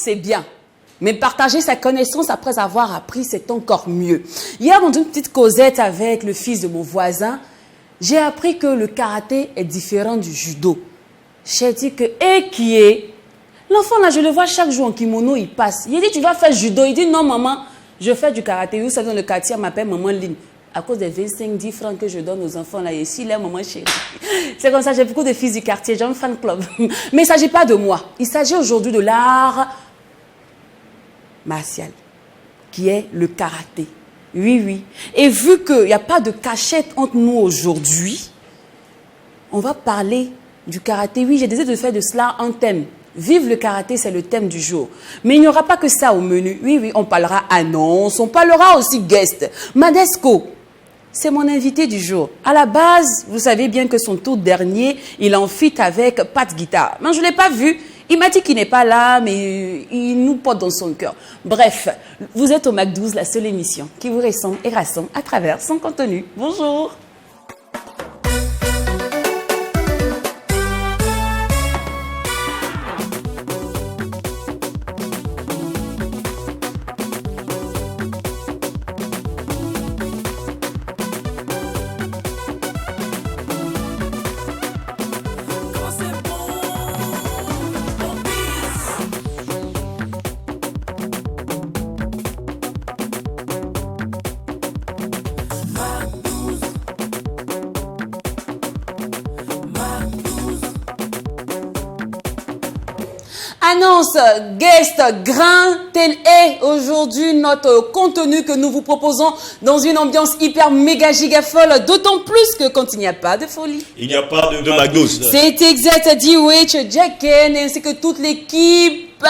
c'est bien. Mais partager sa connaissance après avoir appris, c'est encore mieux. Hier, dans une petite causette avec le fils de mon voisin, j'ai appris que le karaté est différent du judo. J'ai dit que, qui est? L'enfant là, je le vois chaque jour en kimono, il passe. Il dit, tu vas faire judo. Il dit, non maman, je fais du karaté. Vous savez, dans le quartier, on m'appelle maman Lynn. À cause des 25-10 francs que je donne aux enfants là, ici, là, maman chérie. C'est comme ça, j'ai beaucoup de fils du quartier, j'ai un fan club. Mais il ne s'agit pas de moi. Il s'agit aujourd'hui de l'art martial, qui est le karaté. Oui, oui. Et vu qu'il n'y a pas de cachette entre nous aujourd'hui, on va parler du karaté. Oui, j'ai décidé de faire de cela un thème. Vive le karaté, c'est le thème du jour. Mais il n'y aura pas que ça au menu. Oui, oui, on parlera annonce, on parlera aussi guest. Madesco, c'est mon invité du jour. À la base, vous savez bien que son tout dernier, il en fit avec Pat Guitar. Mais je ne l'ai pas vu. Il m'a dit qu'il n'est pas là, mais il nous porte dans son cœur. Bref, vous êtes au Mac 12, la seule émission qui vous ressemble et rassemble à travers son contenu. Bonjour. Annonce, guest, grain, tel est aujourd'hui notre contenu que nous vous proposons dans une ambiance hyper méga giga folle, d'autant plus que quand il n'y a pas de folie. Il n'y a pas de Mac 12. C'est exact, DWH, Jacken, ainsi que toute l'équipe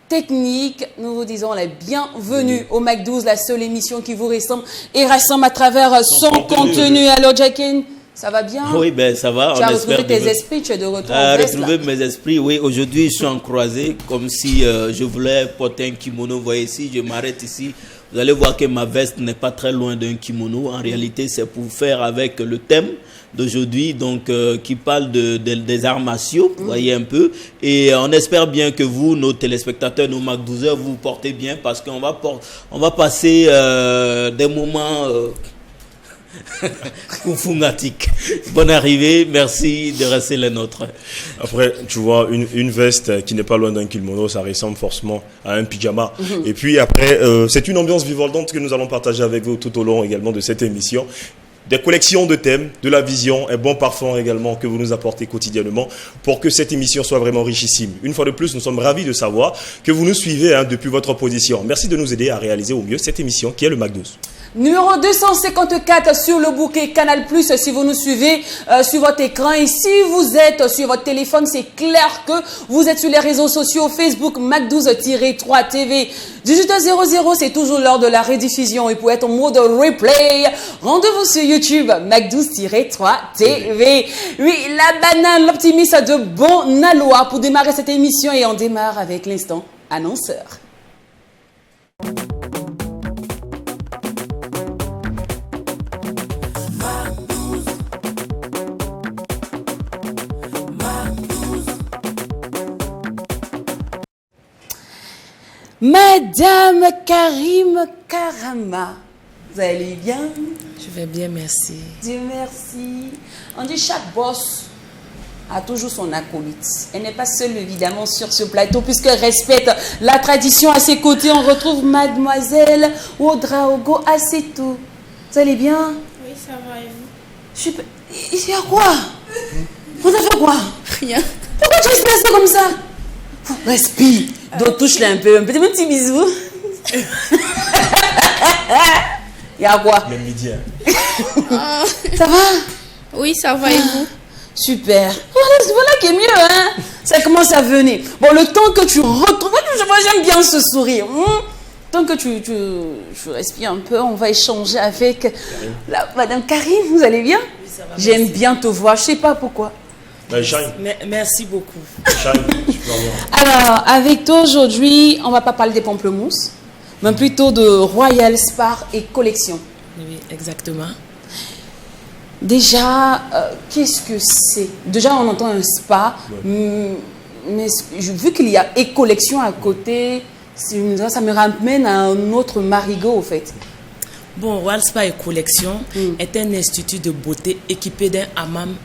technique. Nous vous disons la bienvenue au Mac 12, la seule émission qui vous ressemble et rassemble à travers son contenu. Alors Jacken, ça va bien? Oui, ben ça va. Tu as retrouvé tes esprits, tu es de retour en veste. Retrouvé mes esprits, oui. Aujourd'hui, je suis en croisée, comme si je voulais porter un kimono. Vous voyez ici, je m'arrête ici. Vous allez voir que ma veste n'est pas très loin d'un kimono. En réalité, c'est pour faire avec le thème d'aujourd'hui, donc qui parle des arts martiaux, vous voyez un peu. Et on espère bien que vous, nos téléspectateurs, nos Mac 12 heures, vous vous portez bien parce qu'on va passer des moments... Fungatique. Bonne arrivée, merci de rester les nôtres. Après, tu vois, une veste qui n'est pas loin d'un kimono, ça ressemble forcément à un pyjama. Et puis après, c'est une ambiance vivante que nous allons partager avec vous tout au long également de cette émission. Des collections de thèmes, de la vision, un bon parfum également que vous nous apportez quotidiennement pour que cette émission soit vraiment richissime. Une fois de plus, nous sommes ravis de savoir que vous nous suivez depuis votre position. Merci de nous aider à réaliser au mieux cette émission qui est le Mac 12. Numéro 254 sur le bouquet Canal+, si vous nous suivez sur votre écran. Et si vous êtes sur votre téléphone, c'est clair que vous êtes sur les réseaux sociaux, Facebook, Mac12-3 TV. 18h00, c'est toujours l'heure de la rediffusion. Et pour être en mode replay, rendez-vous sur YouTube, Mac12-3 TV. Oui, la banane, l'optimiste de Bonaloa pour démarrer cette émission. Et on démarre avec l'instant annonceur. Madame Karim Karama, vous allez bien? Je vais bien, merci. Dieu merci. On dit chaque boss a toujours son acolyte. Elle n'est pas seule évidemment sur ce plateau puisqu'elle respecte la tradition. À ses côtés, on retrouve Mademoiselle Ouedraogo Assetou. Vous allez bien? Oui, ça va et vous? Super. Il y a quoi? Vous avez fait quoi? Rien. Pourquoi tu restes resté comme ça? Respire. Donc touche-la un petit bisou. Il y a quoi? Même midi. Ça va? Oui, ça va et vous? Super. Voilà qui est mieux, hein? Ça commence à venir. Bon, le temps que tu retrouves, moi j'aime bien ce sourire. Tant que tu respires un peu, on va échanger avec Madame Karine. Vous allez bien? Oui, ça va. J'aime bien te voir, je ne sais pas pourquoi. Merci beaucoup. Alors, avec toi aujourd'hui, on ne va pas parler des pamplemousses, mais plutôt de Royal Spa et Collection. Oui, exactement. Déjà, qu'est-ce que c'est? Déjà, on entend un spa. Mais vu qu'il y a Écollection à côté, ça me ramène à un autre marigot, au fait. Bon, Royal Spa et Collection est un institut de beauté équipé d'un hammam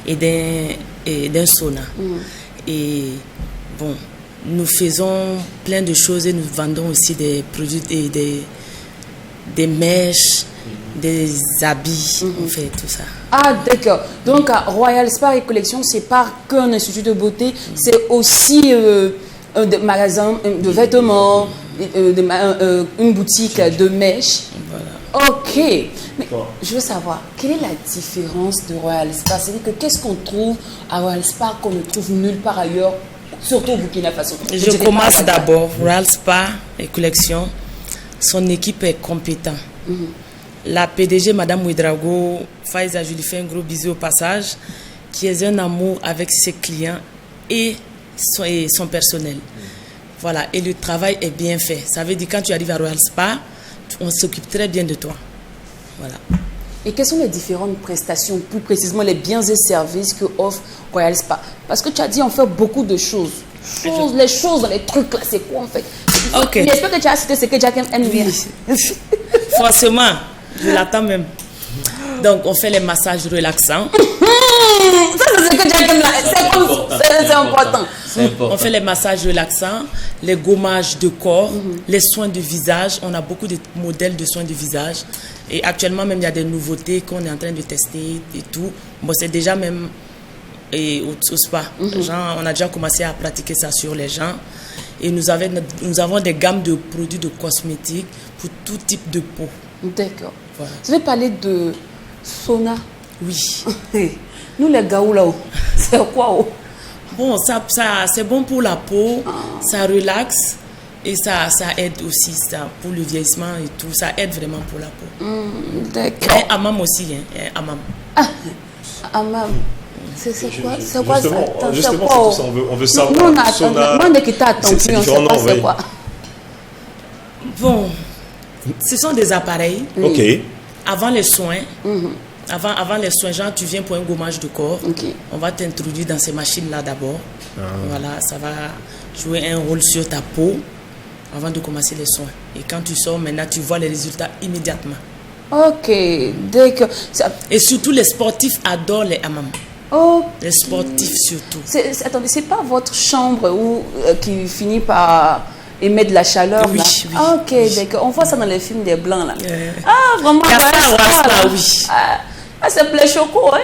et d'un sauna. Et bon, nous faisons plein de choses et nous vendons aussi des produits, des mèches, des habits, on fait tout ça. Ah, d'accord. Donc, à Royal Spa et Collection, c'est pas qu'un institut de beauté, c'est aussi un magasin de vêtements, une boutique de mèches. Voilà. Ok. Mais je veux savoir, quelle est la différence de Royal Spa? C'est-à-dire que qu'est-ce qu'on trouve à Royal Spa qu'on ne trouve nulle part ailleurs, surtout au Burkina Faso? Je commence d'abord. Royal Spa et Collection, son équipe est compétente. La PDG, Madame Ouedraogo, Faiza, je lui fais un gros bisou au passage, qui est un amour avec ses clients et son personnel. Voilà, et le travail est bien fait. Ça veut dire quand tu arrives à Royal Spa, on s'occupe très bien de toi. Voilà. Et quelles sont les différentes prestations, plus précisément les biens et services que offre Royal Spa? Parce que tu as dit on fait beaucoup de choses. Les choses, les trucs là, c'est quoi en fait? Ok. J'espère que tu as cité ce que Jack aime bien. Forcément, je l'attends même. Donc on fait les massages relaxants. Ça c'est ce que Jack aime là. C'est important. On fait les massages relaxants, les gommages de corps, les soins de visage. On a beaucoup de modèles de soins de visage. Et actuellement, même, il y a des nouveautés qu'on est en train de tester et tout. Bon, c'est déjà même au spa. Genre, on a déjà commencé à pratiquer ça sur les gens. Et nous avons des gammes de produits de cosmétiques pour tout type de peau. D'accord. Voilà. Je vais parler de sauna. Oui. Nous, les gaou là-haut, c'est quoi? Bon, ça c'est bon pour la peau, ça relaxe et ça aide aussi ça, pour le vieillissement et tout. Ça aide vraiment pour la peau. D'accord. Et hammam aussi, hein, hammam. Ah, hammam. C'est quoi? C'est quoi ça? Justement, c'est tout ça. On veut savoir. Moi, on est qui t'attend, on ne sait pas c'est quoi. Bon, ce sont des appareils. Ok. Avant les soins. Avant les soins, genre tu viens pour un gommage de corps, on va t'introduire dans ces machines-là d'abord. Voilà, ça va jouer un rôle sur ta peau avant de commencer les soins. Et quand tu sors, maintenant, tu vois les résultats immédiatement. Ok, d'accord. Et surtout, les sportifs adorent les hammams. Oh. Les sportifs surtout. Attendez, c'est pas votre chambre qui finit par émettre de la chaleur? Oui, là? oui. Ah, ok, oui. d'accord. On voit ça dans les films des Blancs, là. Ah, vraiment? Oui. Ah, c'est plein choco, hein?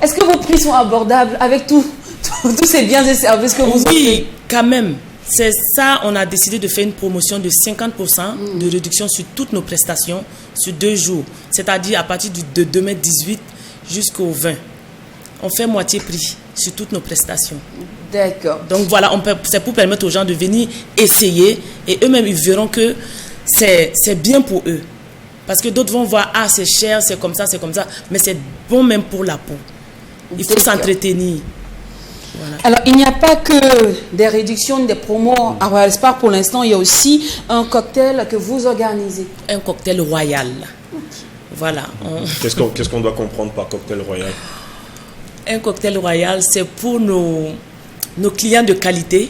Est-ce que vos prix sont abordables avec tous ces biens et services que vous offrez? Oui, quand même. C'est ça, on a décidé de faire une promotion de 50% de réduction sur toutes nos prestations sur 2 jours. C'est-à-dire à partir de demain 18 jusqu'au 20. On fait moitié prix sur toutes nos prestations. D'accord. Donc voilà, c'est pour permettre aux gens de venir essayer et eux-mêmes, ils verront que c'est bien pour eux. Parce que d'autres vont voir, ah, c'est cher, c'est comme ça, mais c'est bon même pour la peau. Il faut s'entretenir. Voilà. Alors, il n'y a pas que des réductions, des promos à Royal Spa pour l'instant, il y a aussi un cocktail que vous organisez. Un cocktail royal. Voilà. Qu'est-ce qu'on doit comprendre par cocktail royal? Un cocktail royal, c'est pour nos clients de qualité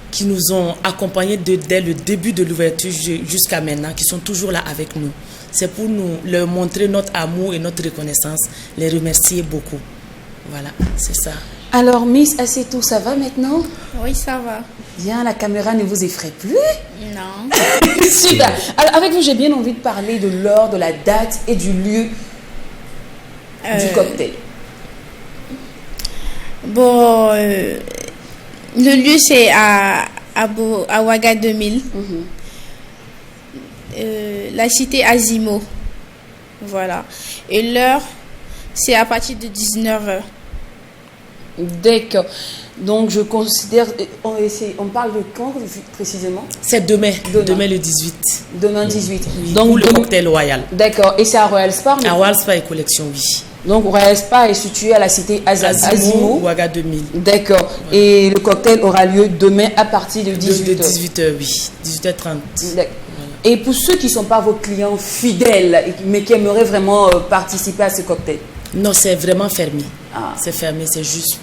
qui nous ont accompagnés dès le début de l'ouverture jusqu'à maintenant, qui sont toujours là avec nous. C'est pour nous leur montrer notre amour et notre reconnaissance, les remercier beaucoup. Voilà, c'est ça. Alors, Miss Assetou, ça va maintenant? Oui, ça va. Bien, la caméra ne vous effraie plus? Non. Super. Alors, avec vous, j'ai bien envie de parler de l'heure, de la date et du lieu du cocktail. Bon, le lieu, c'est à Ouaga 2000. La cité Azimo. Voilà. Et l'heure, c'est à partir de 19h. D'accord. Donc, je considère... On parle de quand précisément? C'est demain le 18. Demain 18. Oui, donc, pour le cocktail royal. D'accord. Et c'est à Royal Spa? À Royal Spa et Collection, oui. Donc, Royal Spa est situé à la cité Azimo. Ouaga 2000. D'accord. Ouais. Et le cocktail aura lieu demain à partir de 18h. De 18h, oui. 18h30. Voilà. Et pour ceux qui ne sont pas vos clients fidèles, mais qui aimeraient vraiment participer à ce cocktail? Non, c'est vraiment fermé. Ah. C'est fermé, c'est juste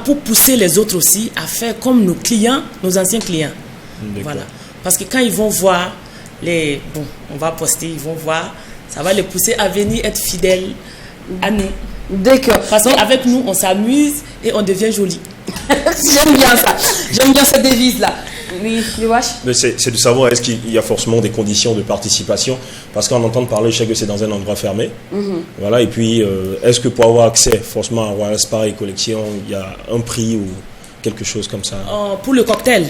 pour pousser les autres aussi à faire comme nos clients, nos anciens clients. Voilà. Parce que quand ils vont voir on va poster, ils vont voir, ça va les pousser à venir être fidèles à nous. D'accord. Parce qu'avec nous, on s'amuse et on devient joli. J'aime bien ça. J'aime bien cette devise-là. Oui, mais c'est de savoir est-ce qu'il y a forcément des conditions de participation, parce qu'en entendant parler, je sais que c'est dans un endroit fermé. Voilà, et puis est-ce que pour avoir accès forcément à Royal Spa et Collection, il y a un prix ou quelque chose comme ça? Pour le cocktail?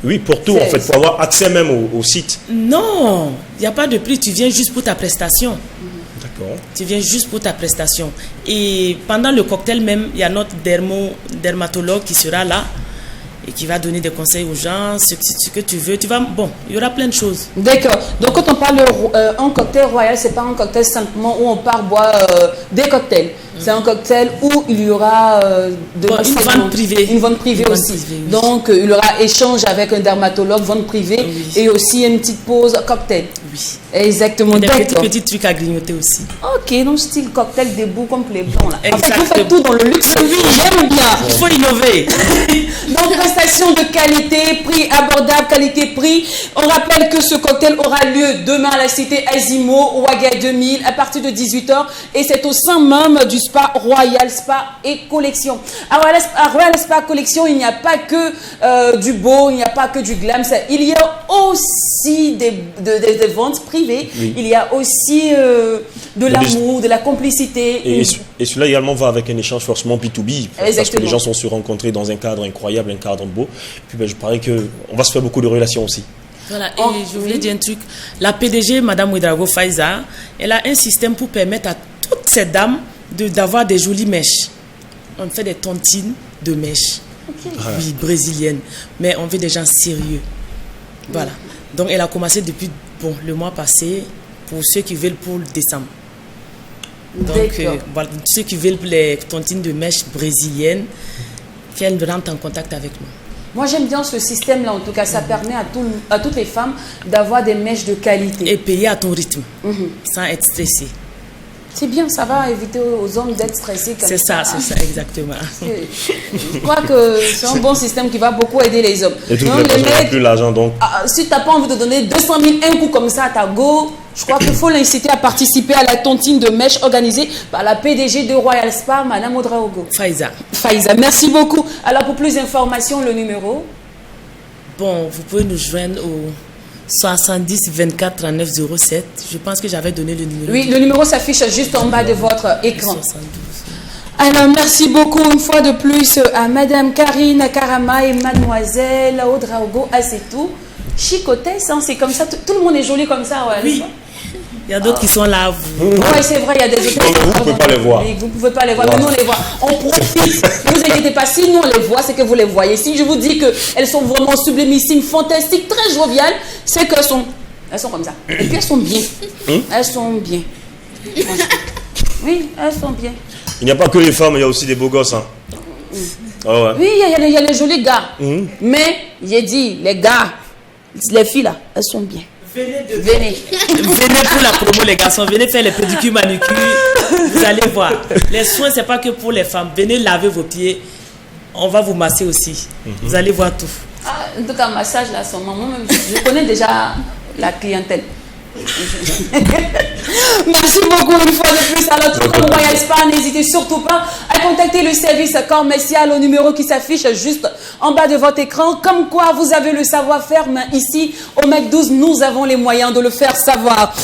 Oui, pour tout en fait, pour avoir accès même au site. Non, il n'y a pas de prix, tu viens juste pour ta prestation. D'accord. Tu viens juste pour ta prestation. Et pendant le cocktail même, il y a notre dermatologue qui sera là et qui va donner des conseils aux gens, ce que tu veux. Il y aura plein de choses. D'accord. Donc quand on parle un cocktail royal, c'est pas un cocktail simplement où on part boire des cocktails. C'est un cocktail où il y aura une vente privée. Une vente privée aussi. Oui. Donc il y aura échange avec un dermatologue, vente privée, et aussi une petite pause cocktail. Oui. Exactement. Et des petits trucs à grignoter aussi. Ok, donc style cocktail debout comme les blancs là. En fait, Exactement. vous faites tout dans le luxe. Oui, j'aime bien. Il faut innover. Donc, prestation de qualité, prix abordable, qualité-prix. On rappelle que ce cocktail aura lieu demain à la cité Azimo, Ouaga 2000, à partir de 18h. Et c'est au sein même du spa Royal Spa et Collection. À Royal Spa Collection, il n'y a pas que du beau, il n'y a pas que du glam. Il y a aussi des ventes privées. Oui. Il y a aussi de l'amour, de la complicité. Et cela également va avec un échange forcément B2B. Exactement. Parce que les gens sont se rencontrés dans un cadre incroyable, un cadre beau. Et puis je parie qu'on va se faire beaucoup de relations aussi. Voilà, et je voulais dire un truc. La PDG, Madame Ouedraogo Faiza, elle a un système pour permettre à toutes ces dames d'avoir des jolies mèches. On fait des tontines de mèches. Okay. Oui, brésiliennes. Mais on veut des gens sérieux. Voilà. Donc elle a commencé depuis le mois passé pour ceux qui veulent pour décembre. Donc voilà, ceux qui veulent les tontines de mèches brésiliennes, qu'elles rentrent en contact avec nous. Moi j'aime bien ce système-là, en tout cas ça permet à toutes les femmes d'avoir des mèches de qualité. Et payer à ton rythme, sans être stressé. C'est bien, ça va éviter aux hommes d'être stressés. C'est ça, exactement. Je crois que c'est un bon système qui va beaucoup aider les hommes. Et toutes les personnes n'ont plus l'argent donc. Si tu n'as pas envie de donner 200 000 un coup comme ça à ta go, je crois qu'il faut l'inciter à participer à la tontine de mèche organisée par la PDG de Royal Spa, Madame Ouedraogo. Faiza, merci beaucoup. Alors pour plus d'informations, le numéro? Bon, vous pouvez nous joindre au 70 24 39 07. Je pense que j'avais donné le numéro. Oui, le numéro s'affiche juste en bas de votre écran. 72. Alors, merci beaucoup une fois de plus à Madame Karine Karama et Mademoiselle Ouedraogo Assetou. Chicotesse, hein, c'est comme ça. Tout le monde est joli comme ça. Ouais, oui. Il y a d'autres qui sont là. Oui, c'est vrai, il y a des autres. Vous ne pouvez pas les voir. Vous ne pouvez pas les voir, mais nous on les voit. On profite. Ne vous inquiétez pas, si nous on les voit, c'est que vous les voyez. Si je vous dis qu'elles sont vraiment sublimissimes, fantastiques, très joviales, c'est qu'elles sont comme ça. Et puis elles sont bien. Elles sont bien. Oui, elles sont bien. Il n'y a pas que les femmes, il y a aussi des beaux gosses. Hein. Oh ouais. Oui, il y a les jolis gars. Mais, j'ai dit, les gars, les filles là, elles sont bien. Venez pour la promo les garçons, venez faire les pédicures manucures, vous allez voir. Les soins c'est pas que pour les femmes, venez laver vos pieds, on va vous masser aussi, vous allez voir tout. En tout cas massage là, son maman, je connais déjà la clientèle. Merci beaucoup une fois de plus. Alors, tout comme Royal Spa, n'hésitez surtout pas à contacter le service commercial au numéro qui s'affiche juste en bas de votre écran. Comme quoi, vous avez le savoir-faire, mais ici, au MEC 12, nous avons les moyens de le faire savoir.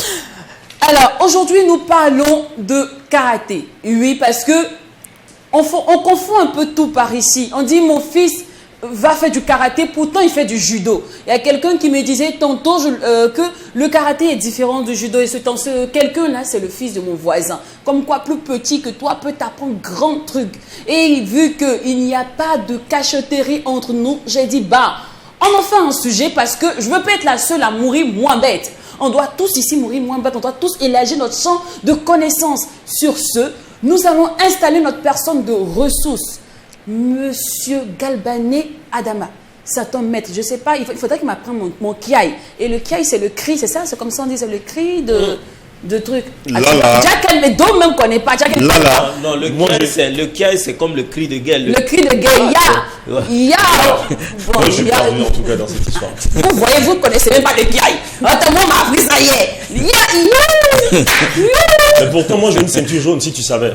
Alors, aujourd'hui, nous parlons de karaté. Oui, parce que on confond un peu tout par ici. On dit, mon fils va faire du karaté, pourtant il fait du judo. Il y a quelqu'un qui me disait tantôt que le karaté est différent du judo. Et quelqu'un là, c'est le fils de mon voisin. Comme quoi, plus petit que toi peut t'apprendre grand truc. Et vu qu'il n'y a pas de cachotterie entre nous, j'ai dit, on en fait un sujet parce que je ne veux pas être la seule à mourir moins bête. On doit tous ici mourir moins bête. On doit tous élargir notre champ de connaissances. Sur ce, nous allons installer notre personne de ressources. Monsieur Galbané Adama, c'est un maître. Je ne sais pas, il faudrait qu'il m'apprenne mon kiai. Et le kiai, c'est le cri, c'est ça? C'est comme ça on dit, c'est le cri de de trucs. Là. Jack mais d'autres même connaît pas. Jack Là. Non, le kiaï, c'est comme le cri de guerre. Le cri de guerre, il y a. Bon, Moi, je suis perdu en tout cas dans cette histoire. Vous voyez, vous ne connaissez même pas le kiaï. Attends, moi, m'a appris ça hier. Mais pourtant, moi, j'ai une ceinture jaune, si tu savais.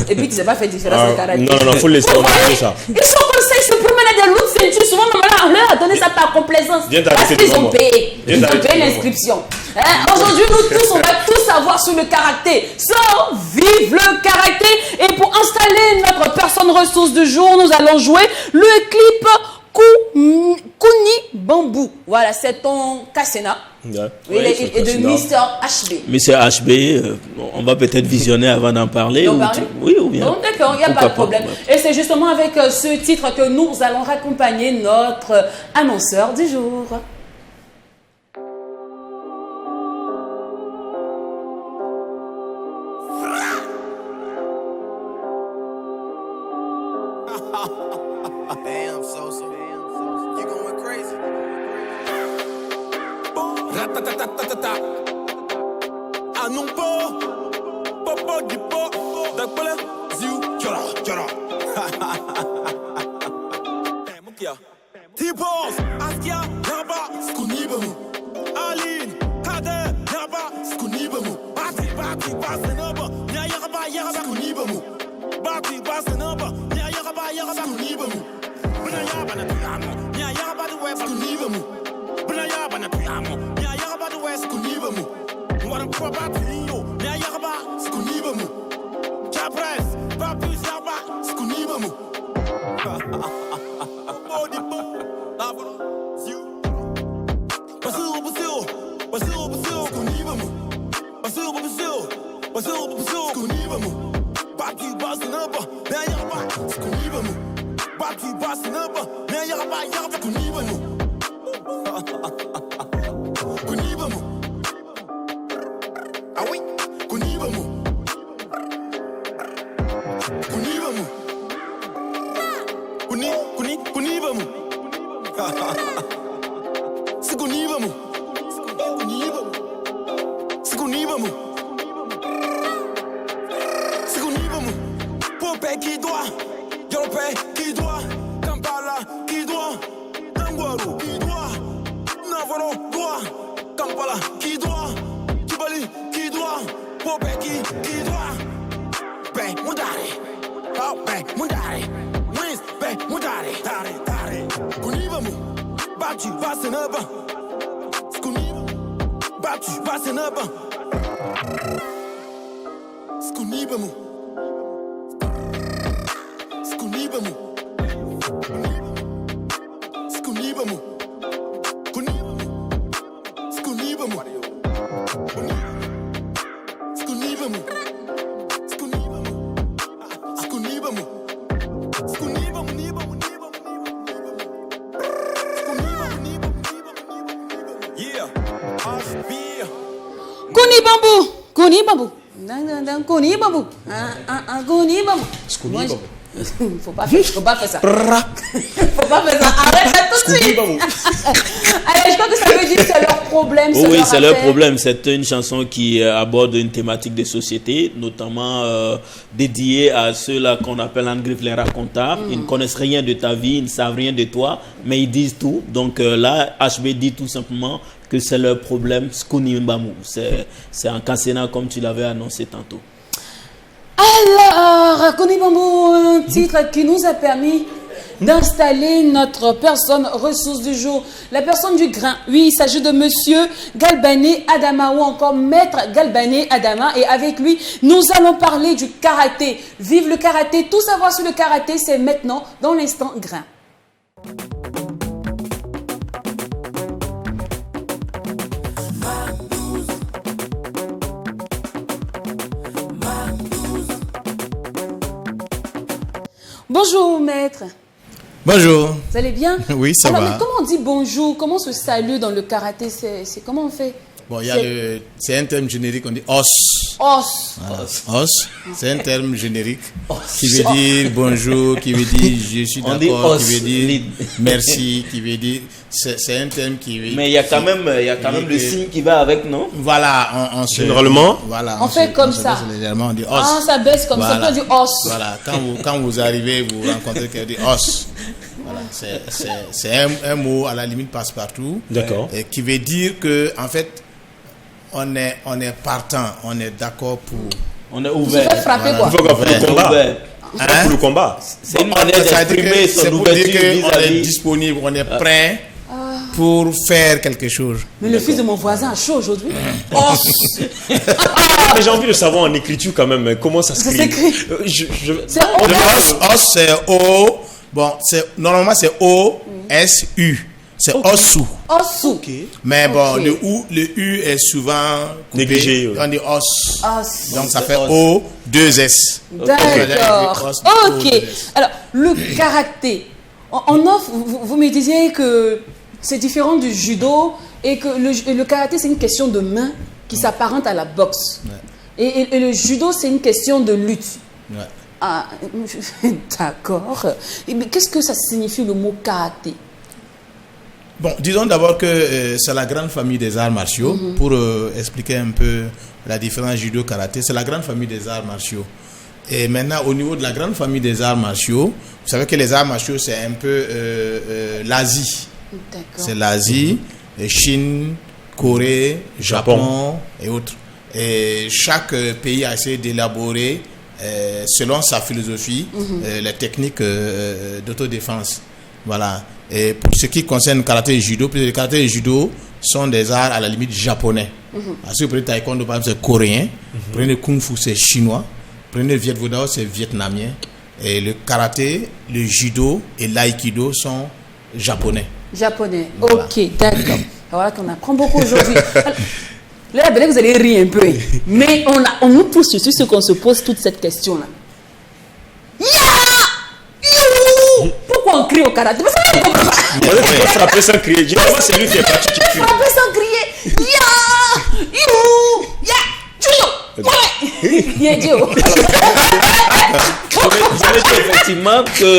Et puis, tu sais pas faire différence de karaté. Non, faut le laisser, on a fait ça. Ils sont comme ça, ils se promènent avec des lourdes ceintures. Souvent, maman, on leur a donné ça par complaisance. Parce qu'ils ont payé. Ils ont payé l'inscription. Aujourd'hui, nous tous, on va tout savoir sur le karaté. Vive le karaté. Et pour installer notre personne ressource du jour, nous allons jouer le clip Kuni Bambou. Voilà, c'est ton Kasena. Ouais. Et de Mr. HB. Mr. HB, on va peut-être visionner avant d'en parler. Oui, ou bien. Bon, d'accord, il n'y a pas de problème. Et c'est justement avec ce titre que nous allons raccompagner notre annonceur du jour. Damn, Sosa. You going crazy. Ra-ta-ta-ta-ta-ta-ta. Ah non pas. Papa du pas. D'accord, ziou. Tchala. Eh, mon kia. T-Boss. Askia. Yaba. Skunibamu. Aline. Kader. Yaba. Skunibamu. Bati. Basenaba. Yaba. Skunibamu. Bati. Basenaba. Yaba. Skunibamu. Bina yaba na tuyamo. Yaba the west. Skunibamu. Bina yaba na tuyamo. Yaba the west. Skunibamu. What a property. Yaba. Skunibamu. Chapres. Papus yaba. Skunibamu. Body bo. Lava. Ziu. Basil. Skunibamu. Basil. Skunibamu. Bati. Basenaba. Yaba. Skunibamu. Bati. Basenaba. Yaba. Skunibamu. Kunibamu. Ah oui, Kunibamu. Kunibamu. Kunibamu. C'est Kunibamu. C'est Kunibamu. C'est Kunibamu. Popé qui doit, Yopé qui doit, Kampala qui doit, Nangwaru qui doit, Navaro doit, Kampala qui doit, Kibali qui doit, Popé qui doit, Bé Mudare, Oh Bé Mudare, Wins Bé Mudare, Tare, Kunibamu, Batu Basenaba, Skunibamu, Batu Basenaba, Skunibamu. Skunibamu. Skunibamu. Skunibamu. Skunibamu. Skunibamu. Skunibamu. Yeah. Kunibamu. Kunibamu. Kunibamu. Kunibamu. Skunibamu. Faut pas faire ça. Faut pas faire ça. Arrête ça tout de suite. Allez, je crois que ça veut dire que c'est leur problème. Oui, c'est leur problème. C'est une chanson qui aborde une thématique de société, notamment dédiée à ceux-là qu'on appelle en griffe les racontars. Ils ne connaissent rien de ta vie, ils ne savent rien de toi, mais ils disent tout. Donc là, HB dit tout simplement que c'est leur problème. Skunibamu. C'est en Kasena comme tu l'avais annoncé tantôt. Alors, Kunibamu, un titre qui nous a permis d'installer notre personne ressource du jour. La personne du grain. Oui, il s'agit de monsieur Galbané Adama ou encore maître Galbané Adama. Et avec lui, nous allons parler du karaté. Vive le karaté. Tout savoir sur le karaté, c'est maintenant dans l'instant grain. Bonjour maître. Bonjour. Vous allez bien? Oui, ça Alors, va. mais comment on dit bonjour? Comment on se salue dans le karaté? C'est comment on fait? Bon, c'est un terme générique, on dit os. Os. Voilà. Os, c'est un terme générique qui veut dire bonjour, qui veut dire je suis d'accord, qui veut dire merci, qui veut dire. C'est un terme qui veut. Mais il y a quand même le signe qui va avec, non? Voilà, on généralement. Voilà, on fait comme ça. Légèrement, on dit os. Ah, ça baisse comme ça, on dit os. Voilà, quand vous arrivez, vous rencontrez quelqu'un qui dit os. Voilà, c'est un mot à la limite passe-partout. D'accord. Qui veut dire que, en fait, on est partant, on est d'accord pour. On est ouvert. Tu fais frapper quoi? Pour le combat. Pour le combat. C'est une manière d'exprimer son ouverture vis-à-vis. On est disponible, on est prêt pour faire quelque chose. Mais le fils de mon voisin a chaud aujourd'hui. Mais j'ai envie de savoir en écriture quand même, comment ça s'écrit. C'est os, c'est O. Bon, normalement c'est O-S-U. C'est osu. Osu. Okay. Mais bon, le U est souvent coupé. Négligé. On dit os. Os. Donc ça fait O, 2S. D'accord. Ok. Alors, le karaté. En off, vous me disiez que c'est différent du judo et que le karaté, c'est une question de main qui s'apparente à la boxe. Ouais. Et le judo, c'est une question de lutte. Ouais. Ah, d'accord. Mais qu'est-ce que ça signifie le mot karaté? Bon, disons d'abord que c'est la grande famille des arts martiaux. Pour expliquer un peu la différence judo-karaté, c'est la grande famille des arts martiaux. Et maintenant, au niveau de la grande famille des arts martiaux, vous savez que les arts martiaux, c'est un peu l'Asie. D'accord. C'est l'Asie, Chine, Corée, Japon et autres. Et chaque pays a essayé d'élaborer, selon sa philosophie, les techniques d'autodéfense. Voilà. Et pour ce qui concerne le karaté et judo, le karaté et judo sont des arts à la limite japonais. Si vous prenez taekwondo, par exemple, c'est coréen. Prenez kung fu, c'est chinois. Prenez viet vo dao, c'est vietnamien. Et le karaté, le judo et l'aïkido sont japonais. Japonais, voilà. Ok, d'accord. Voilà qu'on apprend beaucoup aujourd'hui. Là, vous allez rire un peu. Mais on nous pousse sur ce qu'on se pose toute cette question-là. Pourquoi on crie au karaté? On peut frapper sans crier. Généralement, c'est lui qui est parti qui crie. Frapper sans crier. Ya! You! Ya! Judo! Ya! Judo! Vous avez dit effectivement que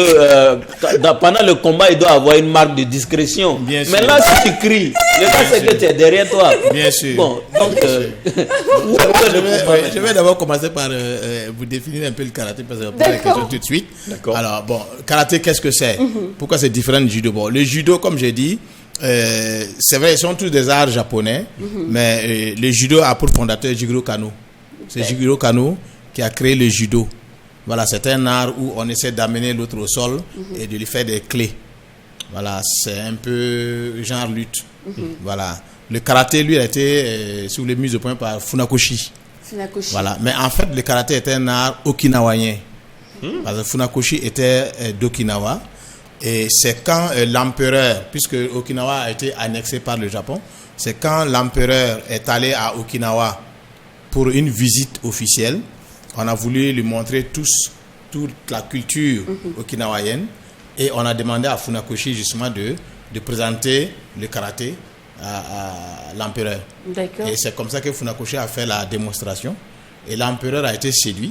pendant le combat, il doit avoir une marque de discrétion. Bien sûr. Mais là, si tu cries, le cas c'est que tu es derrière toi. Bien sûr. Bon, donc, je vais d'abord commencer par vous définir un peu le karaté parce que vous posez la question tout de suite. D'accord. Alors, bon, karaté, qu'est-ce que c'est? Pourquoi c'est différent du judo? Bon, le judo, comme j'ai dit, c'est vrai, ils sont tous des arts japonais, mais le judo a pour fondateur Jigoro Kano. C'est Jigoro Kano qui a créé le judo. Voilà, c'est un art où on essaie d'amener l'autre au sol et de lui faire des clés. Voilà, c'est un peu genre lutte. Voilà. Le karaté, lui, a été, si vous voulez, mis au point par Funakoshi. Voilà. Mais en fait, le karaté est un art okinawayen. Parce que Funakoshi était d'Okinawa. Et c'est quand l'empereur, puisque Okinawa a été annexé par le Japon, c'est quand l'empereur est allé à Okinawa pour une visite officielle. On a voulu lui montrer toute la culture okinawaïenne et on a demandé à Funakoshi justement de présenter le karaté à l'empereur. D'accord. Et c'est comme ça que Funakoshi a fait la démonstration et l'empereur a été séduit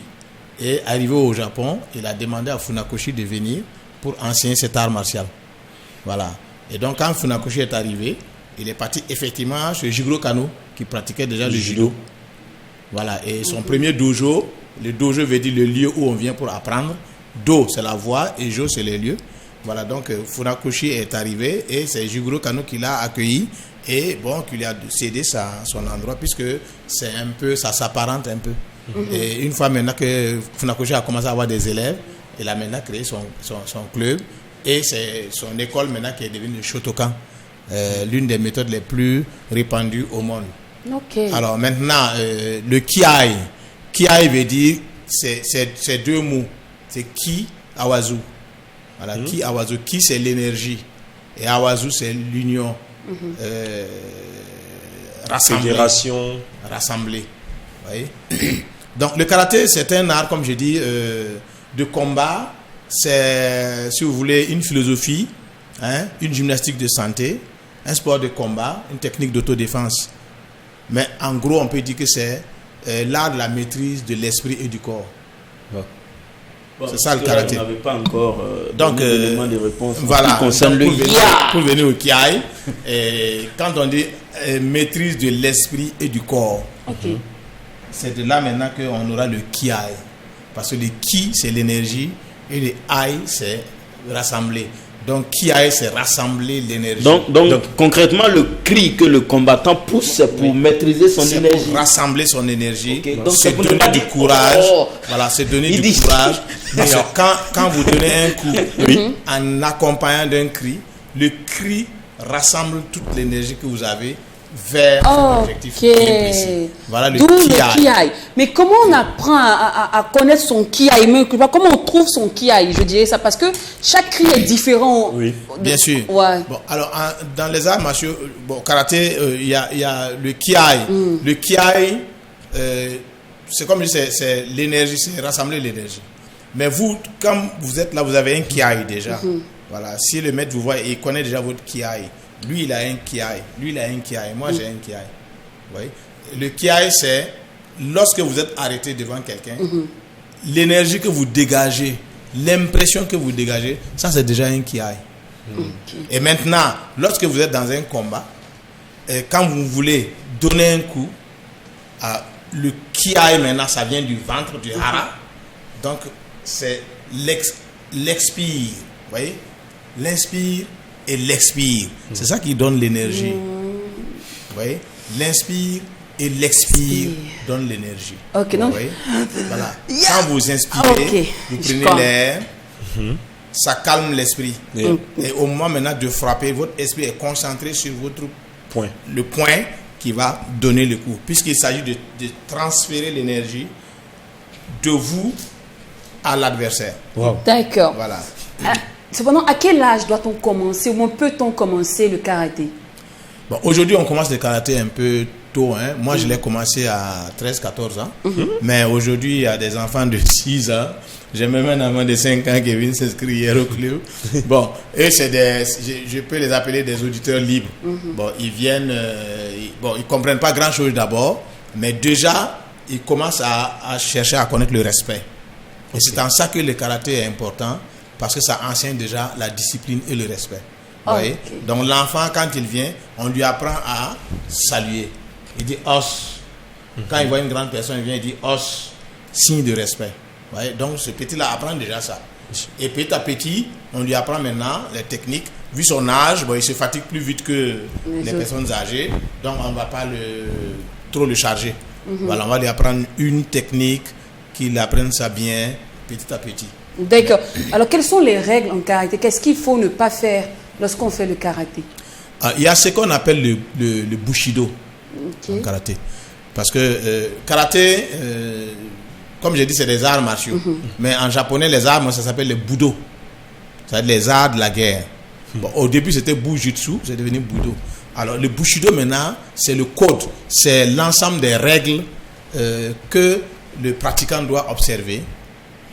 et arrivé au Japon, il a demandé à Funakoshi de venir pour enseigner cet art martial. Voilà. Et donc quand Funakoshi est arrivé, il est parti effectivement chez Jigoro Kano qui pratiquait déjà le judo. Voilà. Et son premier dojo, le dojo veut dire le lieu où on vient pour apprendre. Do, c'est la voie et jo, c'est les lieux. Voilà, donc Funakoshi est arrivé et c'est Jigoro Kano qui l'a accueilli et bon, qui lui a cédé son endroit puisque c'est un peu, ça s'apparente un peu. Et une fois maintenant que Funakoshi a commencé à avoir des élèves, il a maintenant créé son club et c'est son école maintenant qui est devenue le Shotokan, l'une des méthodes les plus répandues au monde. Okay. Alors maintenant, le Kiai. Kiai veut dire, c'est deux mots. C'est Ki, Awazu. Voilà, Ki, Awazu. Ki, c'est l'énergie. Et Awazu, c'est l'union. Fédération. Rassemblée. Vous voyez? Donc, le karaté, c'est un art, comme je dis, de combat. C'est, si vous voulez, une philosophie, une gymnastique de santé, un sport de combat, une technique d'autodéfense. Mais en gros, on peut dire que c'est l'art de la maîtrise de l'esprit et du corps. Bon, c'est ça le karaté. Vous n'avez pas encore donc de réponse voilà, qui concerne le pour venir au kiai, quand on dit maîtrise de l'esprit et du corps, c'est de là maintenant qu'on aura le kiai. Parce que le ki, c'est l'énergie, et le ai, c'est rassembler. Donc, kiai, c'est rassembler l'énergie. Donc, concrètement, le cri que le combattant pousse, c'est pour maîtriser son énergie. C'est pour rassembler son énergie. Donc, c'est donner du courage. Voilà, c'est donner du courage. Quand vous donnez un coup, en accompagnant d'un cri, le cri rassemble toute l'énergie que vous avez vers un objectif précis. Voilà le kiai. Mais comment on apprend à connaître son kiai? Comment on trouve son kiai? Je dirais ça parce que chaque cri est différent. Oui, bien sûr. Ouais. Bon, alors, dans les arts martiaux, karaté, il y a le kiai. Le kiai, c'est comme je dis, c'est l'énergie, c'est rassembler l'énergie. Mais vous, quand vous êtes là, vous avez un kiai déjà. Voilà. Si le maître vous voit, il connaît déjà votre kiai. Lui, il a un kiai. Lui, il a un kiai. Moi, j'ai un kiai. Vous voyez? Le kiai, c'est lorsque vous êtes arrêté devant quelqu'un, l'énergie que vous dégagez, l'impression que vous dégagez, ça, c'est déjà un kiai. Et maintenant, lorsque vous êtes dans un combat, quand vous voulez donner un coup, le kiai, maintenant, ça vient du ventre, du hara. Donc, c'est l'expire. Vous voyez? L'inspire et l'expire. C'est ça qui donne l'énergie. Vous voyez? L'inspire et l'expire donne l'énergie. Ok, donc. Voilà. Quand vous inspirez, vous prenez l'air, ça calme l'esprit. Et au moment maintenant de frapper, votre esprit est concentré sur votre point. Le point qui va donner le coup. Puisqu'il s'agit de transférer l'énergie de vous à l'adversaire. Wow. D'accord. Voilà. Cependant, à quel âge doit-on commencer ou peut-on commencer le karaté? Bon, aujourd'hui, on commence le karaté un peu tôt. Hein. Moi, je l'ai commencé à 13-14 ans. Mais aujourd'hui, il y a des enfants de 6 ans. J'ai même un enfant de 5 ans qui vient s'inscrire hier au club. Bon, eux, c'est je peux les appeler des auditeurs libres. Bon, ils viennent, ils comprennent pas grand-chose d'abord, mais déjà, ils commencent à chercher à connaître le respect. Et c'est en ça que le karaté est important, parce que ça enseigne déjà la discipline et le respect. Voyez? Donc l'enfant, quand il vient, on lui apprend à saluer. Il dit os. Quand il voit une grande personne, il vient, il dit os, signe de respect. Voyez? Donc ce petit-là apprend déjà ça. Et petit à petit, on lui apprend maintenant les techniques. Vu son âge, il se fatigue plus vite que les personnes âgées. Donc on ne va pas trop le charger. Voilà, on va lui apprendre une technique, qu'il apprenne ça bien, petit à petit. D'accord. Alors, quelles sont les règles en karaté? Qu'est-ce qu'il faut ne pas faire lorsqu'on fait le karaté? Il y a ce qu'on appelle le bushido en karaté. Parce que karaté, comme j'ai dit, c'est des arts martiaux. Mais en japonais, les arts, ça s'appelle les budo. C'est les arts de la guerre. Bon, au début, c'était bujutsu, c'est devenu budo. Alors, le bushido, maintenant, c'est le code. C'est l'ensemble des règles que le pratiquant doit observer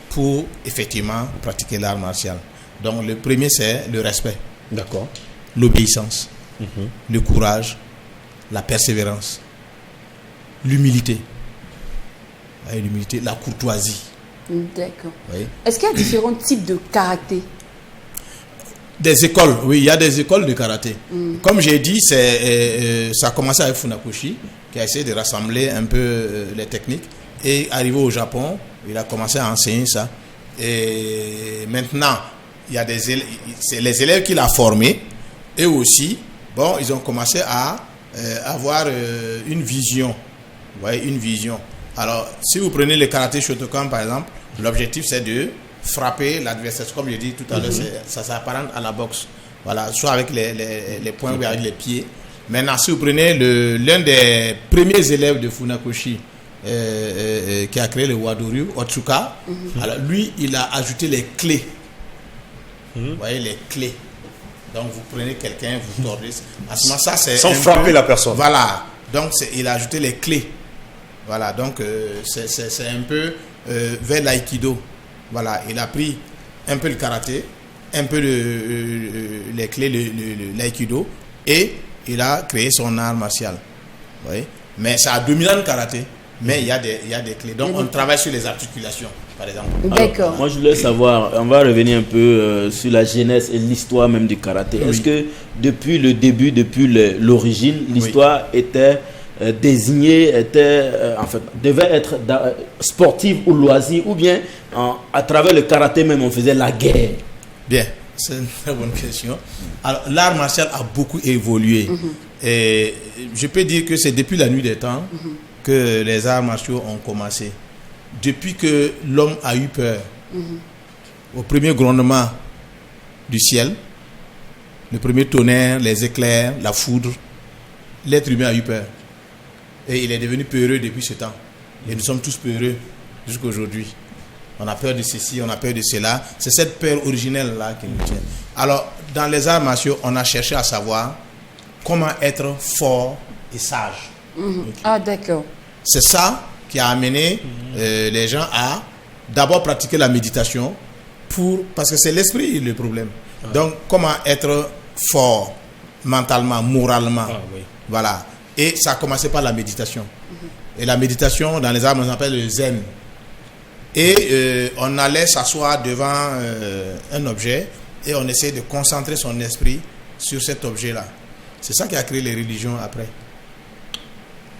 pour effectivement pratiquer l'art martial. Donc le premier, c'est le respect. D'accord. L'obéissance, le courage, la persévérance, l'humilité, la courtoisie. D'accord. Oui. Est-ce qu'il y a différents types de karaté? Des écoles, oui, il y a des écoles de karaté. Comme j'ai dit, ça a commencé avec Funakoshi, qui a essayé de rassembler un peu les techniques. Et arrivé au Japon, il a commencé à enseigner ça. Et maintenant, il y a c'est les élèves qu'il a formés. Et aussi, ils ont commencé à avoir une vision. Vous voyez, une vision. Alors, si vous prenez le karaté Shotokan, par exemple, l'objectif, c'est de frapper l'adversaire. Comme je dis tout à l'heure, ça s'apparente à la boxe. Voilà, soit avec les poings ou avec les pieds. Maintenant, si vous prenez l'un des premiers élèves de Funakoshi, qui a créé le Wadoryu, Otsuka, alors lui, il a ajouté les clés. Vous voyez, les clés. Donc, vous prenez quelqu'un, vous tordez. À ce moment, ça, c'est sans frapper la personne. Voilà. Donc, il a ajouté les clés. Voilà. Donc, c'est un peu vers l'aïkido. Voilà. Il a pris un peu le karaté, un peu les clés, l'aïkido, et il a créé son art martial. Vous voyez? Mais ça a dominé le karaté, mais il y a des clés. Donc, on travaille sur les articulations, par exemple. D'accord. Moi, je voulais savoir, on va revenir un peu sur la genèse et l'histoire même du karaté. Oui. Est-ce que depuis le début, depuis l'origine, l'histoire était désignée, devait être sportive ou loisir, ou bien à travers le karaté même, on faisait la guerre? Bien, c'est une très bonne question. Alors, l'art martial a beaucoup évolué. Et je peux dire que c'est depuis la nuit des temps que les arts martiaux ont commencé. Depuis que l'homme a eu peur, au premier grondement du ciel, le premier tonnerre, les éclairs, la foudre, l'être humain a eu peur. Et il est devenu peureux depuis ce temps. Et nous sommes tous peureux jusqu'à aujourd'hui. On a peur de ceci, on a peur de cela. C'est cette peur originelle-là qui nous tient. Alors, dans les arts martiaux, on a cherché à savoir comment être fort et sage. Ah, d'accord. C'est ça qui a amené les gens à d'abord pratiquer la méditation parce que c'est l'esprit le problème. Donc, comment être fort mentalement, moralement. Voilà. Et ça a commencé par la méditation. Et la méditation, dans les arts, on appelle le zen. Et on allait s'asseoir devant un objet et on essayait de concentrer son esprit sur cet objet-là. C'est ça qui a créé les religions après.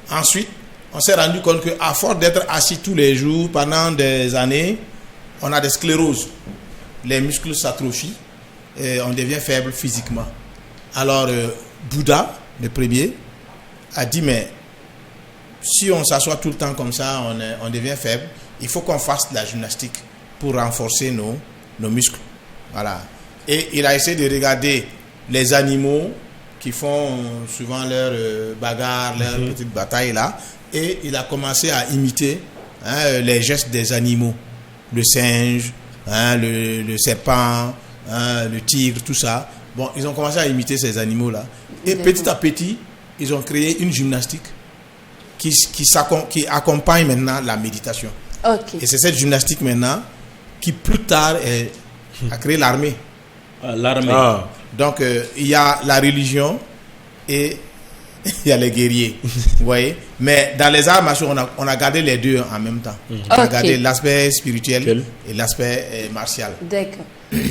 Ensuite, on s'est rendu compte qu'à force d'être assis tous les jours pendant des années, on a des scléroses. Les muscles s'atrophient et on devient faible physiquement. Alors, Bouddha, le premier, a dit, mais si on s'assoit tout le temps comme ça, on devient faible. Il faut qu'on fasse de la gymnastique pour renforcer nos muscles. Voilà. Et il a essayé de regarder les animaux qui font souvent leur bagarre, leur petite bataille là. Et il a commencé à imiter les gestes des animaux. Le singe, le serpent, le tigre, tout ça. Bon, ils ont commencé à imiter ces animaux-là. Et petit à petit, ils ont créé une gymnastique qui accompagne maintenant la méditation. Okay. Et c'est cette gymnastique maintenant qui plus tard a créé l'armée. L'armée. Donc il y a la religion et il y a les guerriers. Vous voyez. Mais dans les arts martiaux, on a gardé les deux en même temps. On a gardé l'aspect spirituel et l'aspect martial. D'accord.